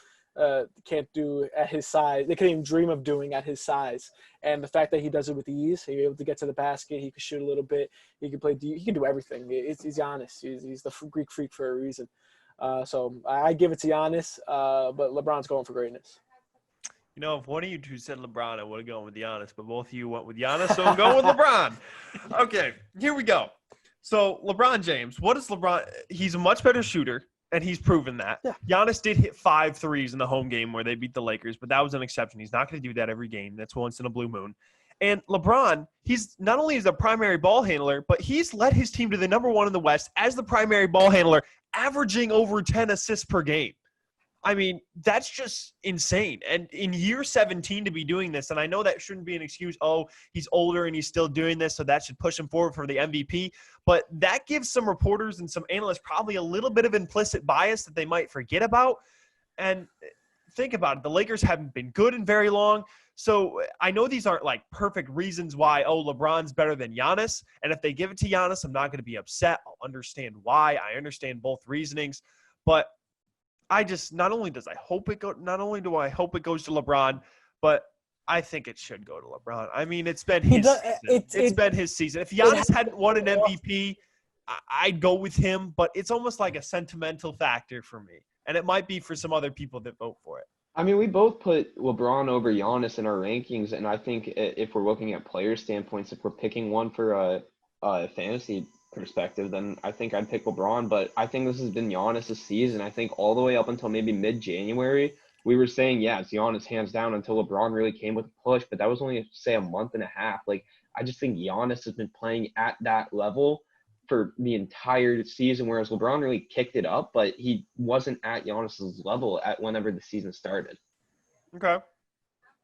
can't do at his size. They can't even dream of doing at his size. And the fact that he does it with ease, he's able to get to the basket, he can shoot a little bit, he can play he can do everything. He's Giannis. He's the Greek freak for a reason. So I give it to Giannis, but LeBron's going for greatness. You know, if one of you two said LeBron, I would have gone with Giannis, but both of you went with Giannis, so I'm going with LeBron. Okay, here we go. So LeBron James, what is LeBron? He's a much better shooter. And he's proven that. Yeah. Giannis did hit 5 threes in the home game where they beat the Lakers, but that was an exception. He's not going to do that every game. That's once in a blue moon. And LeBron, he's not only is a primary ball handler, but he's led his team to the number 1 in the West as the primary ball handler, averaging over 10 assists per game. I mean, that's just insane. And in year 17 to be doing this, and I know that shouldn't be an excuse, oh, he's older and he's still doing this, so that should push him forward for the MVP. But that gives some reporters and some analysts probably a little bit of implicit bias that they might forget about. And think about it. The Lakers haven't been good in very long. So I know these aren't like perfect reasons why, oh, LeBron's better than Giannis. And if they give it to Giannis, I'm not going to be upset. I'll understand why. I understand both reasonings. But I just not only do I hope it goes to LeBron, but I think it should go to LeBron. I mean, it's been his season. It's been his season. If Giannis hadn't won an MVP, I'd go with him, but it's almost like a sentimental factor for me. And it might be for some other people that vote for it. I mean, we both put LeBron over Giannis in our rankings, and I think if we're looking at player standpoints, if we're picking one for a fantasy perspective, then I think I'd pick LeBron. But I think this has been Giannis' season. I think all the way up until maybe mid-January, we were saying, yeah, it's Giannis hands down until LeBron really came with a push. But that was only, say, a month and a half. Like, I just think Giannis has been playing at that level for the entire season, whereas LeBron really kicked it up, but he wasn't at Giannis's level at whenever the season started. Okay.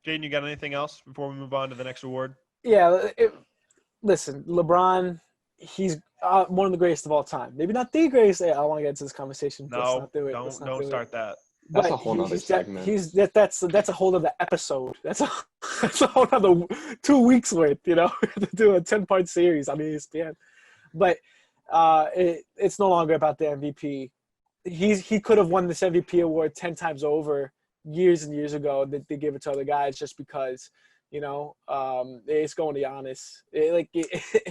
Jayden, you got anything else before we move on to the next award? Yeah, listen, LeBron, he's one of the greatest of all time. Maybe not the greatest. I want to get into this conversation. No, don't start that. That's a whole other segment. That's a whole other episode. That's a whole other 2 weeks worth, to do a 10-part series on ESPN. But it's no longer about the MVP. He could have won this MVP award 10 times over years and years ago. They gave it to other guys just because, it's going to Giannis.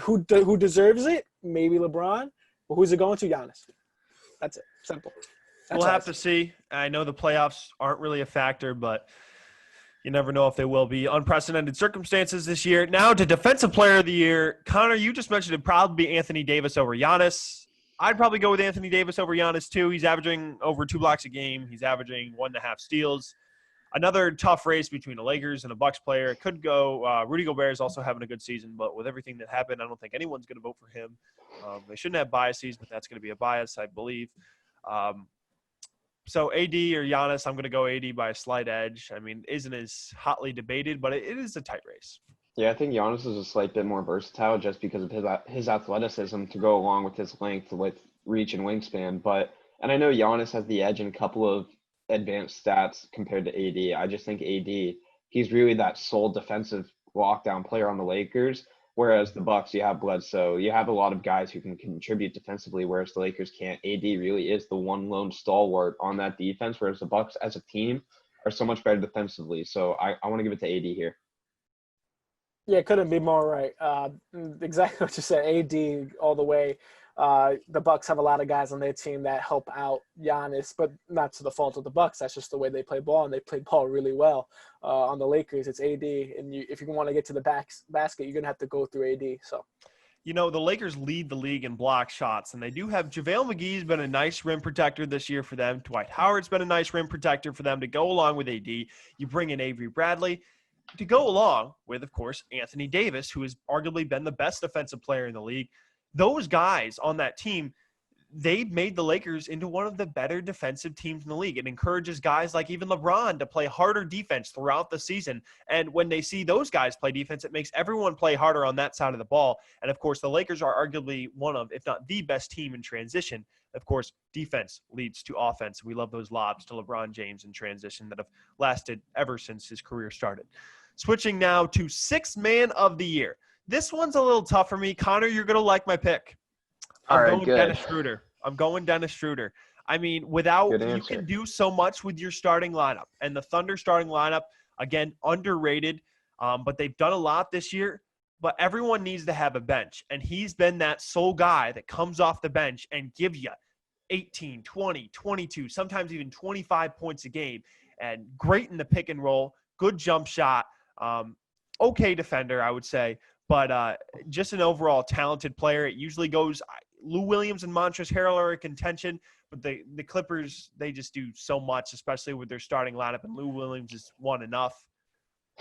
Who deserves it? Maybe LeBron. But who's it going to? Giannis. That's it. Simple. We'll have to see. I know the playoffs aren't really a factor, but you never know if they will be. Unprecedented circumstances this year. Now to Defensive Player of the Year. Connor, you just mentioned it'd probably be Anthony Davis over Giannis. I'd probably go with Anthony Davis over Giannis too. He's averaging over 2 blocks a game. He's averaging 1.5 steals. Another tough race between the Lakers and a Bucks player. It could go. Rudy Gobert is also having a good season, but with everything that happened, I don't think anyone's going to vote for him. They shouldn't have biases, but that's going to be a bias, I believe. So AD or Giannis, I'm going to go AD by a slight edge. I mean, isn't as hotly debated, but it is a tight race. Yeah, I think Giannis is a slight bit more versatile just because of his athleticism to go along with his length, with reach and wingspan. And I know Giannis has the edge in a couple of advanced stats compared to AD. I just think AD, he's really that sole defensive lockdown player on the Lakers, whereas the Bucks, you have Bledsoe, you have a lot of guys who can contribute defensively, whereas the Lakers can't. AD really is the one lone stalwart on that defense, whereas the Bucks as a team are so much better defensively. So I want to give it to AD here. Yeah, couldn't be more right. Exactly what you said. AD all the way. The Bucks have a lot of guys on their team that help out Giannis, but not to the fault of the Bucks. That's just the way they play ball, and they play ball really well. On the Lakers, it's AD, and if you want to get to the basket, you're gonna have to go through AD. So, the Lakers lead the league in block shots, and they do have JaVale McGee's been a nice rim protector this year for them. Dwight Howard's been a nice rim protector for them to go along with AD. You bring in Avery Bradley to go along with, of course, Anthony Davis, who has arguably been the best defensive player in the league. Those guys on that team, they made the Lakers into one of the better defensive teams in the league. It encourages guys like even LeBron to play harder defense throughout the season. And when they see those guys play defense, it makes everyone play harder on that side of the ball. And, of course, the Lakers are arguably one of, if not the best team in transition. Of course, defense leads to offense. We love those lobs to LeBron James in transition that have lasted ever since his career started. Switching now to Sixth Man of the Year. This one's a little tough for me. Connor, you're going to like my pick. I'm going Dennis Schroeder. I mean, you can do so much with your starting lineup. And the Thunder starting lineup, again, underrated. But they've done a lot this year. But everyone needs to have a bench. And he's been that sole guy that comes off the bench and gives you 18, 20, 22, sometimes even 25 points a game. And great in the pick and roll. Good jump shot. Okay defender, I would say. But just an overall talented player. It usually goes Lou Williams and Montrezl Harrell are in contention, but the Clippers, they just do so much, especially with their starting lineup, and Lou Williams has won enough.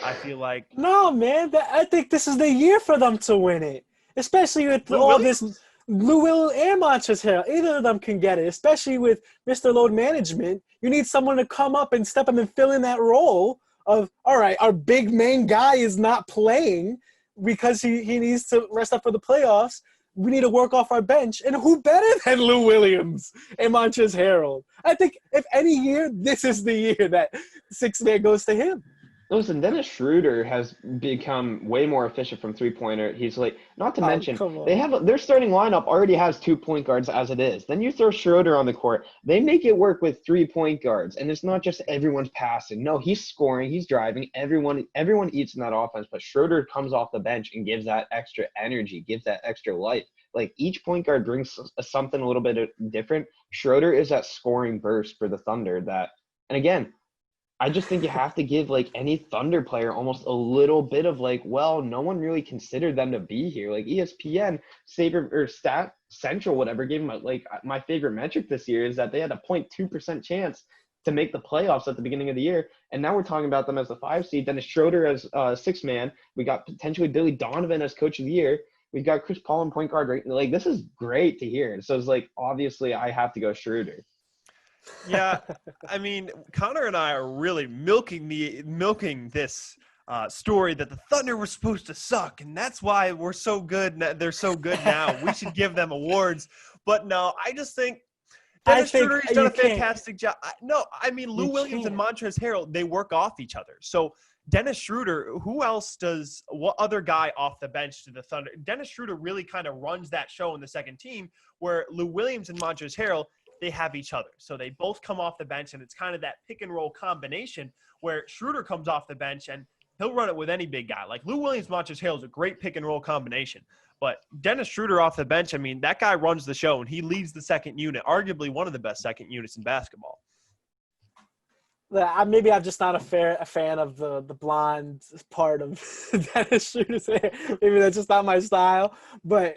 I feel like – No, man. I think this is the year for them to win it, especially with this Lou Williams and Montrezl Harrell. Either of them can get it, especially with Mr. Load Management. You need someone to come up and step up and fill in that role of, all right, our big main guy is not playing – because he needs to rest up for the playoffs. We need to work off our bench. And who better than Lou Williams and Montrezl Harrell? I think if any year, this is the year that Sixth Man goes to him. Listen, Dennis Schroeder has become way more efficient from three-pointer. He's like, not to mention, their starting lineup already has 2 point guards as it is. Then you throw Schroeder on the court. They make it work with 3 point guards, and it's not just everyone's passing. No, he's scoring, he's driving. Everyone eats in that offense, but Schroeder comes off the bench and gives that extra energy, gives that extra life. Like, each point guard brings something a little bit different. Schroeder is that scoring burst for the Thunder that, and again, I just think you have to give, like, any Thunder player almost a little bit of, like, well, no one really considered them to be here. Like, ESPN, Stat Central, whatever, gave them, my favorite metric this year is that they had a 0.2% chance to make the playoffs at the beginning of the year. And now we're talking about them as the 5 seed. Dennis Schroeder as sixth man. We got potentially Billy Donovan as coach of the year. We've got Chris Paul in point guard. Right? Like, this is great to hear. So it's like, obviously, I have to go Schroeder. Yeah, I mean, Connor and I are really milking this story that the Thunder were supposed to suck, and that's why we're so good. They're so good now. We should give them awards. But no, I just think Dennis Schroeder has done a fantastic job. Lou Williams and Montrezl Harrell, they work off each other. So Dennis Schroeder, what other guy off the bench to the Thunder? Dennis Schroeder really kind of runs that show in the second team, where Lou Williams and Montrezl Harrell, they have each other. So they both come off the bench, and it's kind of that pick and roll combination where Schroeder comes off the bench and he'll run it with any big guy. Like Lou Williams, Montrezl Harrell is a great pick and roll combination. But Dennis Schroeder off the bench, I mean, that guy runs the show, and he leads the second unit, arguably one of the best second units in basketball. Maybe I'm just not a fan of the blonde part of Dennis Schroeder's hair. Maybe that's just not my style. But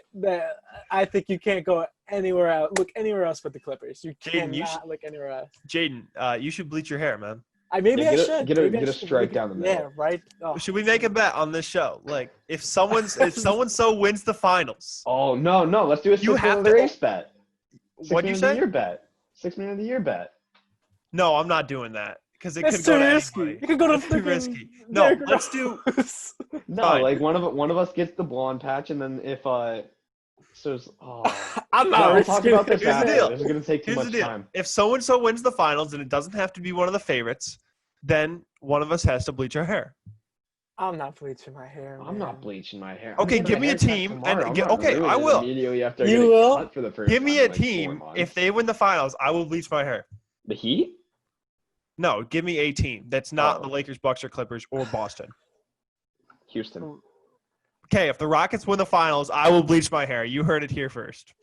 I think you can't go anywhere else. Look anywhere else but the Clippers. You Jayden, cannot look anywhere else. Jayden, you should bleach your hair, man. Maybe I should. Get Maybe I a should. strike down the middle. Yeah, right. Oh, Should we make a bet on this show? Like, if someone so wins the finals, Oh no, let's do a 6 man of the race bet. What'd you say? 6 man of the year bet. No, I'm not doing that because it That's could go to risky. anybody. It could go to That's too freaking risky. No, Derrick let's do. Rose. No, Fine. like one of us gets the blonde patch, and then if I'm no, not we'll talk about this Here's the after. deal. This is gonna take too Here's the much deal. time. If so and so wins the finals, and it doesn't have to be one of the favorites, then one of us has to bleach our hair. I'm not bleaching my hair. I'm not bleaching my hair. Okay, I'm give me a getting team, haircut tomorrow. and I'm not okay, ruining I it will. Immediately after I You get will? cut for the first Give me time a in, like, 4 team. months. If they win the finals, I will bleach my hair. The Heat? No, give me a team that's not Oh. the Lakers, Bucks, or Clippers, or Boston. Houston. Okay, if the Rockets win the finals, I will bleach my hair. You heard it here first.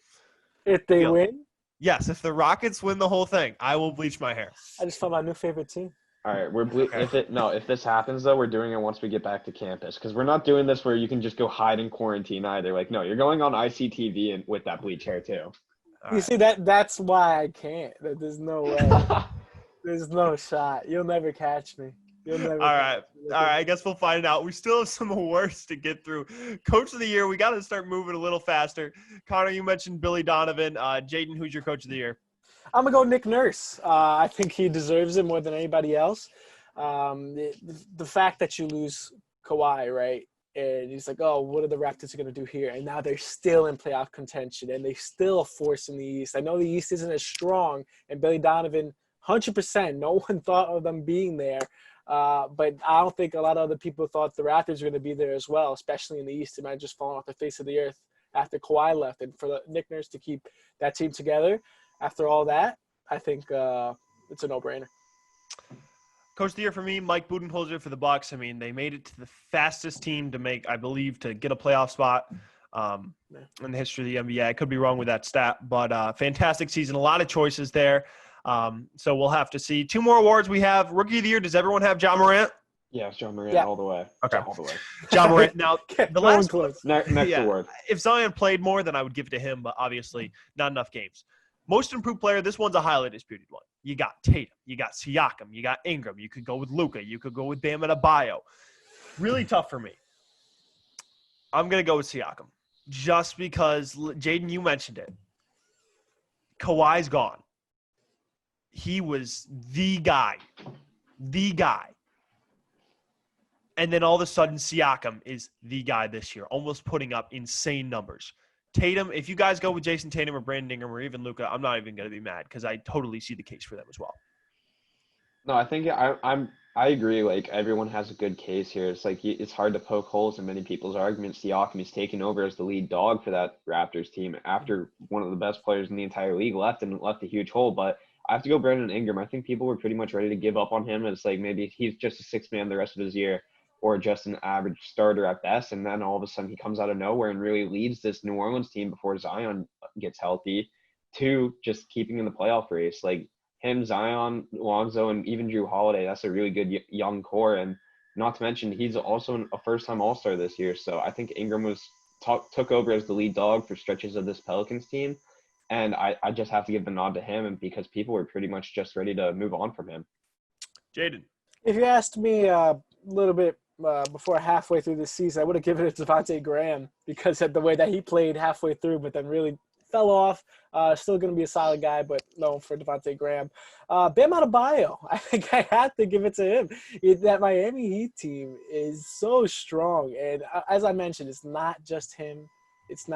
If they Deal. win, Yes, if the Rockets win the whole thing, I will bleach my hair. I just found my new favorite team. All right, Okay. if this happens though, we're doing it once we get back to campus because we're not doing this where you can just go hide in quarantine either. Like, no, you're going on ICTV and with that bleach hair too. All You right. see that's why I can't. There's no way. There's no shot. You'll never catch me. You'll never. All right. catch me. All right, I guess we'll find out. We still have some awards to get through. Coach of the year, we got to start moving a little faster. Connor, you mentioned Billy Donovan. Jayden, who's your coach of the year? I'm gonna go Nick Nurse. I think he deserves it more than anybody else. The fact that you lose Kawhi, right? And he's like, oh, what are the Raptors going to do here? And now they're still in playoff contention, and they still a force in the East. I know the East isn't as strong, and Billy Donovan, 100%, no one thought of them being there. But I don't think a lot of other people thought the Raptors were going to be there as well, especially in the East. They might have just fallen off the face of the earth after Kawhi left. And for Nick Nurse to keep that team together after all that, I think it's a no-brainer. Coach of the year for me, Mike Budenholzer for the Bucks. I mean, they made it to the fastest team to make, I believe, to get a playoff spot in the history of the NBA. I could be wrong with that stat, but fantastic season. A lot of choices there. So we'll have to see. 2 more awards we have. Rookie of the year, does everyone have Ja Morant? Yeah, it's John Morant Yeah. all the way. Okay. All the way. Ja Morant. Now, the No last one close. Next Yeah. award. If Zion played more, then I would give it to him, but obviously not enough games. Most improved player, this one's a highly disputed one. You got Tatum, you got Siakam, you got Ingram, you could go with Luka, you could go with Bam Adebayo. Really tough for me. I'm going to go with Siakam just because, Jayden, you mentioned it. Kawhi's gone. He was the guy. And then all of a sudden, Siakam is the guy this year, almost putting up insane numbers. Tatum, if you guys go with Jason Tatum or Brandon Ingram or even Luka, I'm not even going to be mad because I totally see the case for them as well. No, I think I agree. Like, everyone has a good case here. It's like it's hard to poke holes in many people's arguments. Siakam is taking over as the lead dog for that Raptors team after one of the best players in the entire league left a huge hole. But I have to go Brandon Ingram. I think people were pretty much ready to give up on him. It's like maybe he's just a 6th man the rest of his year or just an average starter at best. And then all of a sudden he comes out of nowhere and really leads this New Orleans team before Zion gets healthy to just keeping in the playoff race. Like him, Zion, Lonzo, and even Drew Holiday, that's a really good young core. And not to mention he's also a first-time All-Star this year. So I think Ingram took over as the lead dog for stretches of this Pelicans team. And I just have to give the nod to him because people were pretty much just ready to move on from him. Jayden. If you asked me a little bit before halfway through the season, I would have given it to Devontae Graham because of the way that he played halfway through, but then really fell off. Still going to be a solid guy, but no for Devontae Graham. Bam Adebayo, I think I have to give it to him. That Miami Heat team is so strong, and as I mentioned, it's not just him.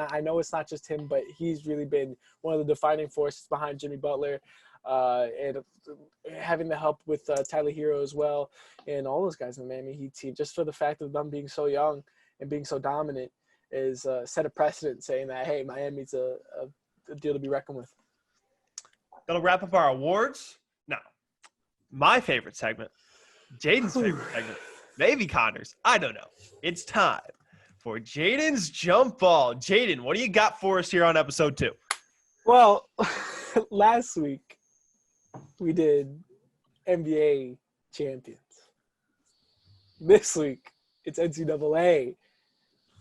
I know it's not just him, but he's really been one of the defining forces behind Jimmy Butler. And having the help with Tyler Hero as well, and all those guys in the Miami Heat team, just for the fact of them being so young and being so dominant, is set a precedent saying that, hey, Miami's a deal to be reckoned with. That'll wrap up our awards. Now, my favorite segment, Jayden's favorite segment, maybe Connor's, I don't know. It's time for Jayden's Jump Ball. Jayden, what do you got for us here on episode 2? Well, last week we did NBA champions. This week it's NCAA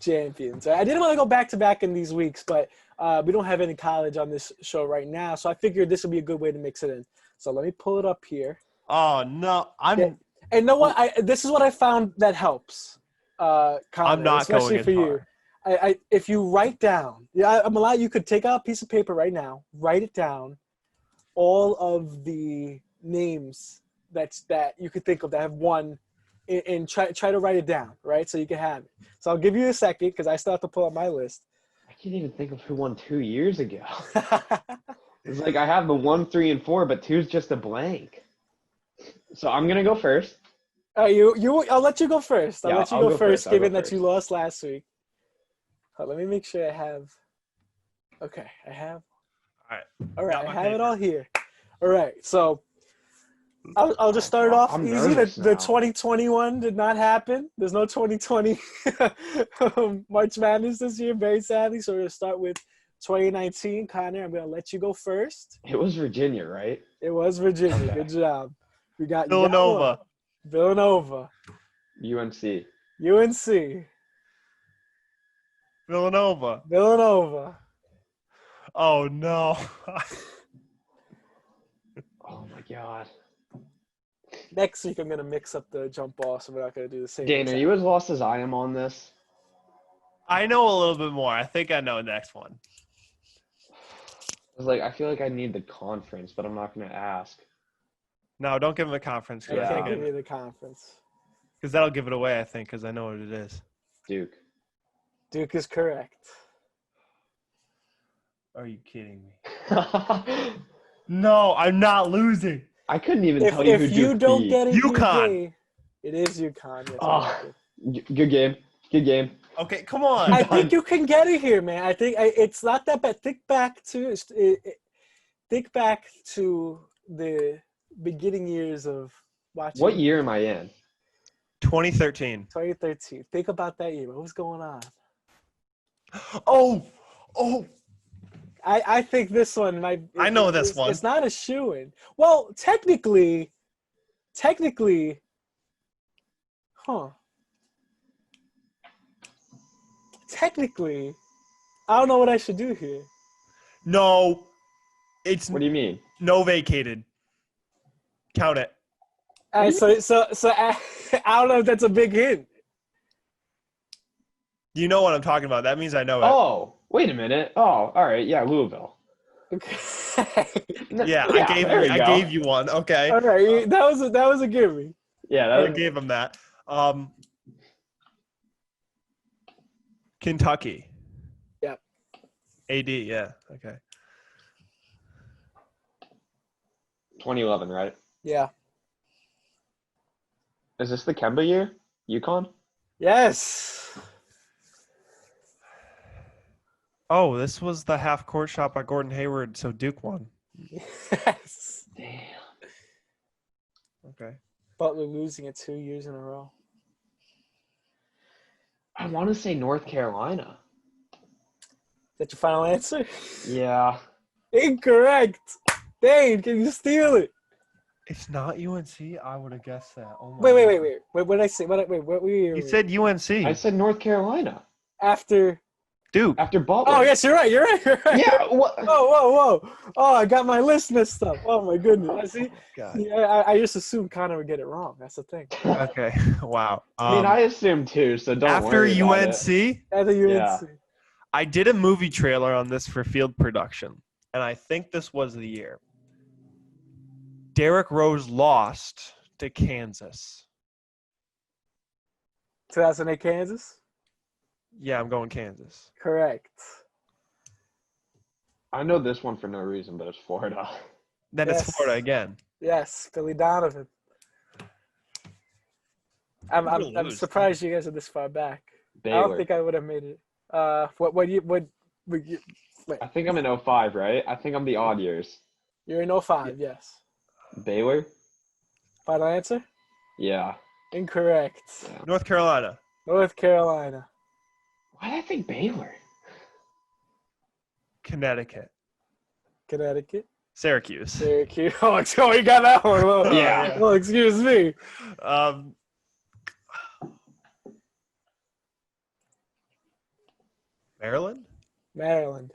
champions. I didn't want to go back-to-back in these weeks, but We don't have any college on this show right now, so I figured this would be a good way to mix it in. So let me pull it up here. Oh no, And you know what? This is what I found that helps. Connor, I'm not especially going for as you. hard. If you write down, I'm allowed. You could take out a piece of paper right now, write it down, all of the names that you could think of that have won, and try to write it down, right? So you can have it. So I'll give you a second because I still have to pull up my list. I can't even think of who won 2 years ago. It's like I have the 1, 3, and 4, but 2's just a blank. So I'm gonna go first. I'll let you go first. I'll let you go first, given that you lost last week. Let me make sure I have. Okay, I have. All right, I have it all here. All right, so I'll just start it off easy. The 2021 did not happen. There's no 2020 March Madness this year, very sadly. So we're gonna start with 2019. Connor, I'm gonna let you go first. It was Virginia, right? It was Virginia. Okay. Good job. We got Villanova. Villanova. UNC. UNC. Villanova. Oh no. Oh my God. Next week I'm gonna mix up the jump ball, so we're not gonna do the same. Dane, are you as lost as I am on this? I know a little bit more. I think I know the next one. I feel like I need the conference, but I'm not gonna ask. No, don't give him a conference. I can't give you the conference. Because that'll give it away, I think, because I know what it is. Duke. Duke is correct. Are you kidding me? No, I'm not losing. I couldn't even tell you who Duke If you don't beat. get it, UConn. It is UConn. That's Oh, good game. Good game. Okay, come on. I think you can get it here, man. I think it's not that bad. Think back to the beginning years of watching. What year am I in? 2013. 2013. Think about that year. What was going on? Oh. I think this one might. I know this one. It's not a shoo-in. Well, technically, Technically, I don't know what I should do here. No, it's. What do you mean? No vacated. Count it. So I don't know if that's a big hint. You know what I'm talking about. That means I know it. Oh, wait a minute. Oh, all right. Yeah, Louisville. Okay. Yeah, I gave you one. Okay. All right, that was a gimme. Yeah, I gave him that. Kentucky. Yep. AD. Yeah. Okay. 2011, right? Yeah. Is this the Kemba year? UConn? Yes. Oh, this was the half-court shot by Gordon Hayward, so Duke won. Yes. Damn. Okay. Butler losing it 2 years in a row. I want to say North Carolina. Is that your final answer? Yeah. Incorrect. Dane, can you steal it? It's not UNC. I would have guessed that. Oh my Wait. What did I say? What were you? You said UNC. I said North Carolina. After Duke. After Butler. Oh, yes, you're right. Yeah. What? Whoa. Oh, I got my list messed up. Oh, my goodness. God. Yeah, I just assumed Connor would get it wrong. That's the thing. Okay. Wow. I mean, I assumed too, so don't after worry about UNC, it. After UNC. Yeah. I did a movie trailer on this for field production, and I think this was the year. Derrick Rose lost to Kansas. 2008 Kansas? Yeah, I'm going Kansas. Correct. I know this one for no reason, but it's Florida. Then Yes. it's Florida again. Yes, Billy Donovan. I'm surprised you guys are this far back. Baylor. I don't think I would have made it. What you wait. I think I'm in 05, right? I think I'm the odd years. You're in 05, yes. Baylor? Final answer? Yeah. Incorrect. North Carolina. North Carolina. Why did I think Baylor? Connecticut. Connecticut. Syracuse. Syracuse. Oh, you got that one. Whoa. Yeah. Well, excuse me. Maryland? Maryland.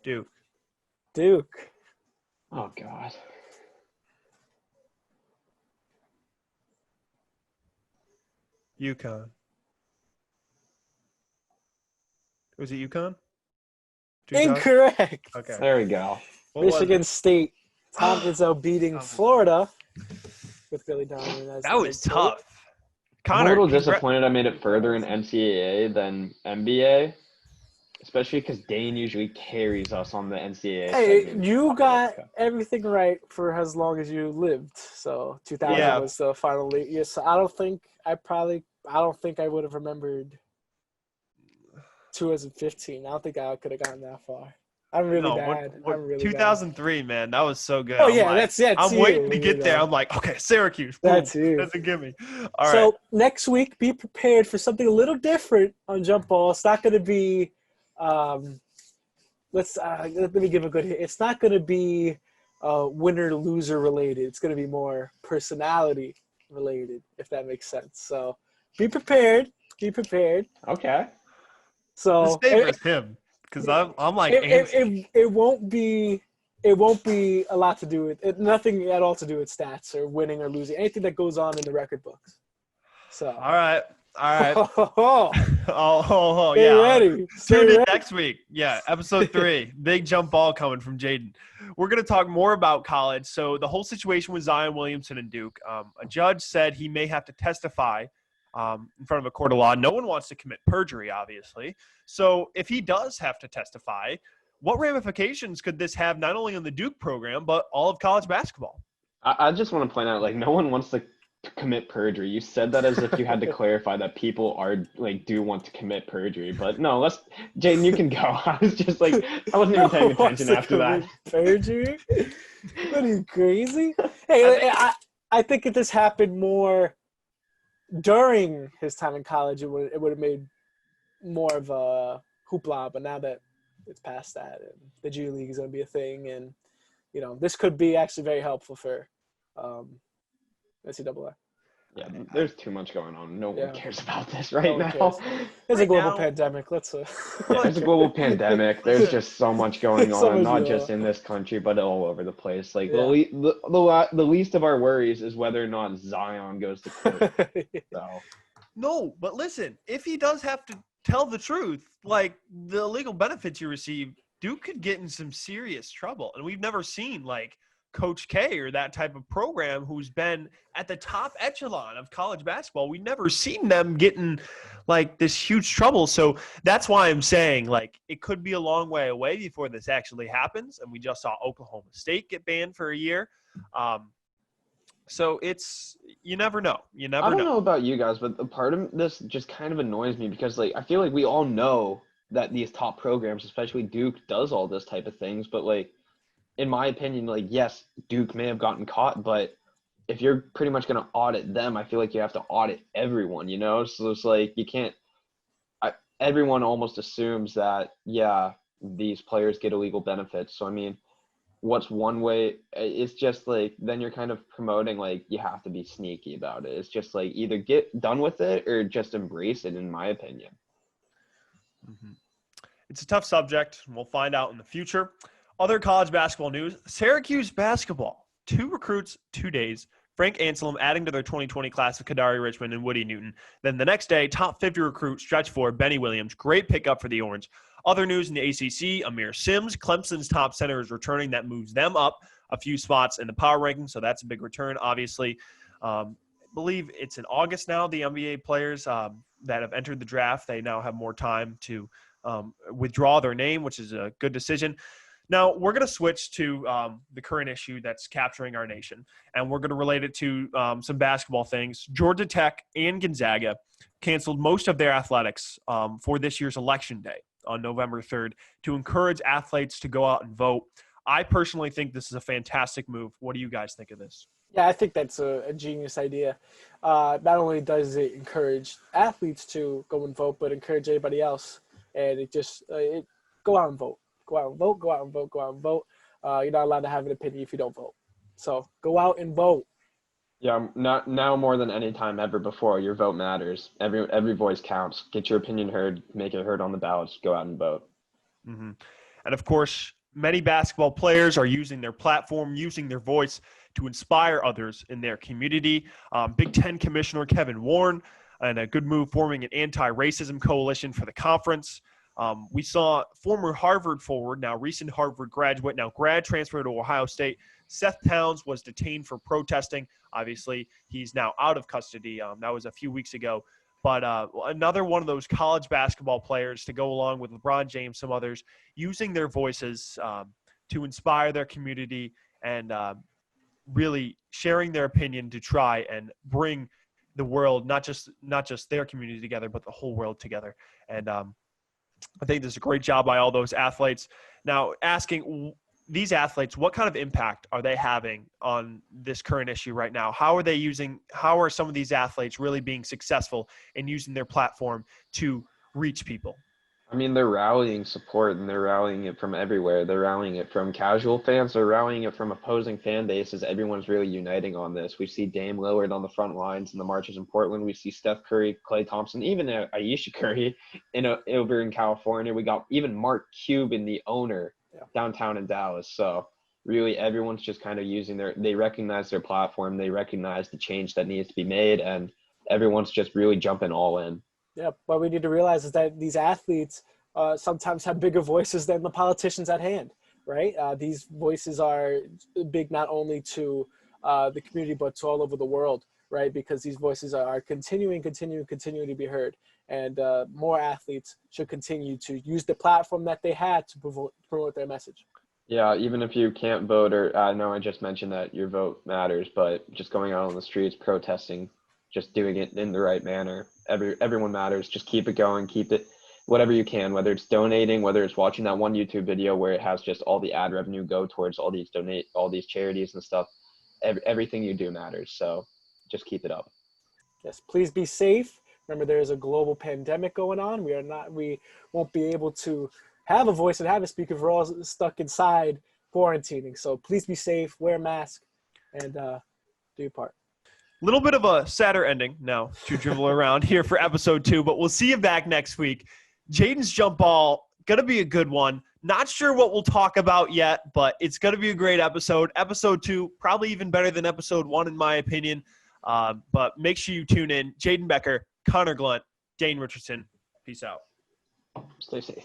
Duke. Duke. Oh God. UConn. Was it UConn? Incorrect. Okay. There we go. What was Michigan it? State. Tom Izzo beating Tom Izzo. Florida with Billy Donovan as That the was head coach. tough. I'm a Connor, little disappointed I made it further in NCAA than NBA, especially because Dane usually carries us on the NCAA Hey, segment. you got everything right for as long as you lived. So 2000 Yeah. was the final league. Yes, so I don't think I would have remembered 2015. I don't think I could have gotten that far. I'm really bad. I'm really 2003, man. That was so good. Oh, I'm yeah, like, that's I'm you, waiting to you get there. know. I'm like, okay, Syracuse. Boom. That's you. Doesn't give me. All right. So next week, be prepared for something a little different on jump ball. It's not going to be let me give a good hit. It's not going to be winner loser related. It's going to be more personality related, if that makes sense. So be prepared. Be prepared. Okay. So this favors him because I'm like it won't be a lot to do with it. Nothing at all to do with stats or winning or losing. Anything that goes on in the record books. So all right. Stay Yeah. ready. Tune in next week. Yeah, episode 3. Big jump ball coming from Jayden. We're going to talk more about college. So the whole situation with Zion Williamson and Duke. A judge said he may have to testify in front of a court of law. No one wants to commit perjury, obviously. So if he does have to testify, what ramifications could this have not only on the Duke program, but all of college basketball? I just want to point out, like, no one wants to commit perjury. You said that as if you had to clarify that people do want to commit perjury, but no, Jayden, you can go. I was just like, I wasn't even paying attention after that. Perjury? What are you, crazy? Hey, I think if this happened more during his time in college, it would have made more of a hoopla, but now that it's past that and the G League is going to be a thing, and this could be actually very helpful for NCAA. Yeah, there's too much going on. No one cares about this right now. There's a global pandemic. There's a global pandemic. There's just so much going on, not just in this country, but all over the place. Like the least of our worries is whether or not Zion goes to court. So. No, but listen, if he does have to tell the truth, like the legal benefits you receive, Duke could get in some serious trouble. And we've never seen like Coach K or that type of program who's been at the top echelon of college basketball. We've never seen them getting like this huge trouble. So that's why I'm saying like it could be a long way away before this actually happens. And we just saw Oklahoma State get banned for a year. So you never know. I don't know about you guys, but a part of this just kind of annoys me because like I feel like we all know that these top programs, especially Duke, does all this type of things, but like in my opinion, like yes, Duke may have gotten caught, but if you're pretty much going to audit them, I feel like you have to audit everyone, So it's like you can't. Everyone almost assumes that these players get illegal benefits. So I mean, what's one way? It's just like then you're kind of promoting like you have to be sneaky about it. It's just like either get done with it or just embrace it, in my opinion. Mm-hmm. It's a tough subject. We'll find out in the future. Other college basketball news, Syracuse basketball. 2 recruits, 2 days. Frank Anselm adding to their 2020 class of Kadari Richmond and Woody Newton. Then the next day, top 50 recruit, stretch 4, Benny Williams. Great pickup for the Orange. Other news in the ACC, Amir Sims, Clemson's top center, is returning. That moves them up a few spots in the power ranking, so that's a big return, obviously. I believe it's in August now, the NBA players that have entered the draft, they now have more time to withdraw their name, which is a good decision. Now, we're going to switch to the current issue that's capturing our nation, and we're going to relate it to some basketball things. Georgia Tech and Gonzaga canceled most of their athletics for this year's election day on November 3rd to encourage athletes to go out and vote. I personally think this is a fantastic move. What do you guys think of this? Yeah, I think that's a genius idea. Not only does it encourage athletes to go and vote, but encourage everybody else. And it just go out and vote. Go out and vote, go out and vote, go out and vote. You're not allowed to have an opinion if you don't vote. So go out and vote. Yeah, not now more than any time ever before. Your vote matters. Every voice counts. Get your opinion heard. Make it heard on the ballots. Go out and vote. Mm-hmm. And, of course, many basketball players are using their platform, using their voice to inspire others in their community. Big Ten Commissioner Kevin Warren, and a good move, forming an anti-racism coalition for the conference. We saw former Harvard forward, now recent Harvard graduate, now grad transfer to Ohio State, Seth Towns, was detained for protesting. Obviously, he's now out of custody. That was a few weeks ago. But another one of those college basketball players to go along with LeBron James, some others, using their voices to inspire their community and really sharing their opinion to try and bring the world, not just their community together, but the whole world together. And I think this is a great job by all those athletes. Now, asking these athletes, what kind of impact are they having on this current issue right now? How are some of these athletes really being successful in using their platform to reach people? I mean, they're rallying support, and they're rallying it from everywhere. They're rallying it from casual fans. They're rallying it from opposing fan bases. Everyone's really uniting on this. We see Dame Lillard on the front lines in the marches in Portland. We see Steph Curry, Klay Thompson, even Ayesha Curry over in California. We got even Mark Cuban, the owner, downtown in Dallas. So really everyone's just kind of they recognize their platform. They recognize the change that needs to be made, and everyone's just really jumping all in. Yeah, what we need to realize is that these athletes sometimes have bigger voices than the politicians at hand, right? These voices are big not only to the community, but to all over the world, right? Because these voices are continuing to be heard. And more athletes should continue to use the platform that they had to promote their message. Yeah, even if you can't vote, or I know I just mentioned that your vote matters, but just going out on the streets, protesting, just doing it in the right manner. Everyone matters. Just keep it going. Keep it whatever you can, whether it's donating, whether it's watching that one YouTube video where it has just all the ad revenue go towards all these charities and stuff. Everything you do matters. So just keep it up. Yes, please be safe. Remember, there is a global pandemic going on. We won't be able to have a voice and have a speaker if we're all stuck inside quarantining. So please be safe, wear a mask, and do your part. Little bit of a sadder ending now to Dribble Around here for episode 2, but we'll see you back next week. Jayden's jump ball, going to be a good one. Not sure what we'll talk about yet, but it's going to be a great episode. Episode 2, probably even better than episode 1 in my opinion. But make sure you tune in. Jayden Becker, Connor Glunt, Dane Richardson. Peace out. Stay safe.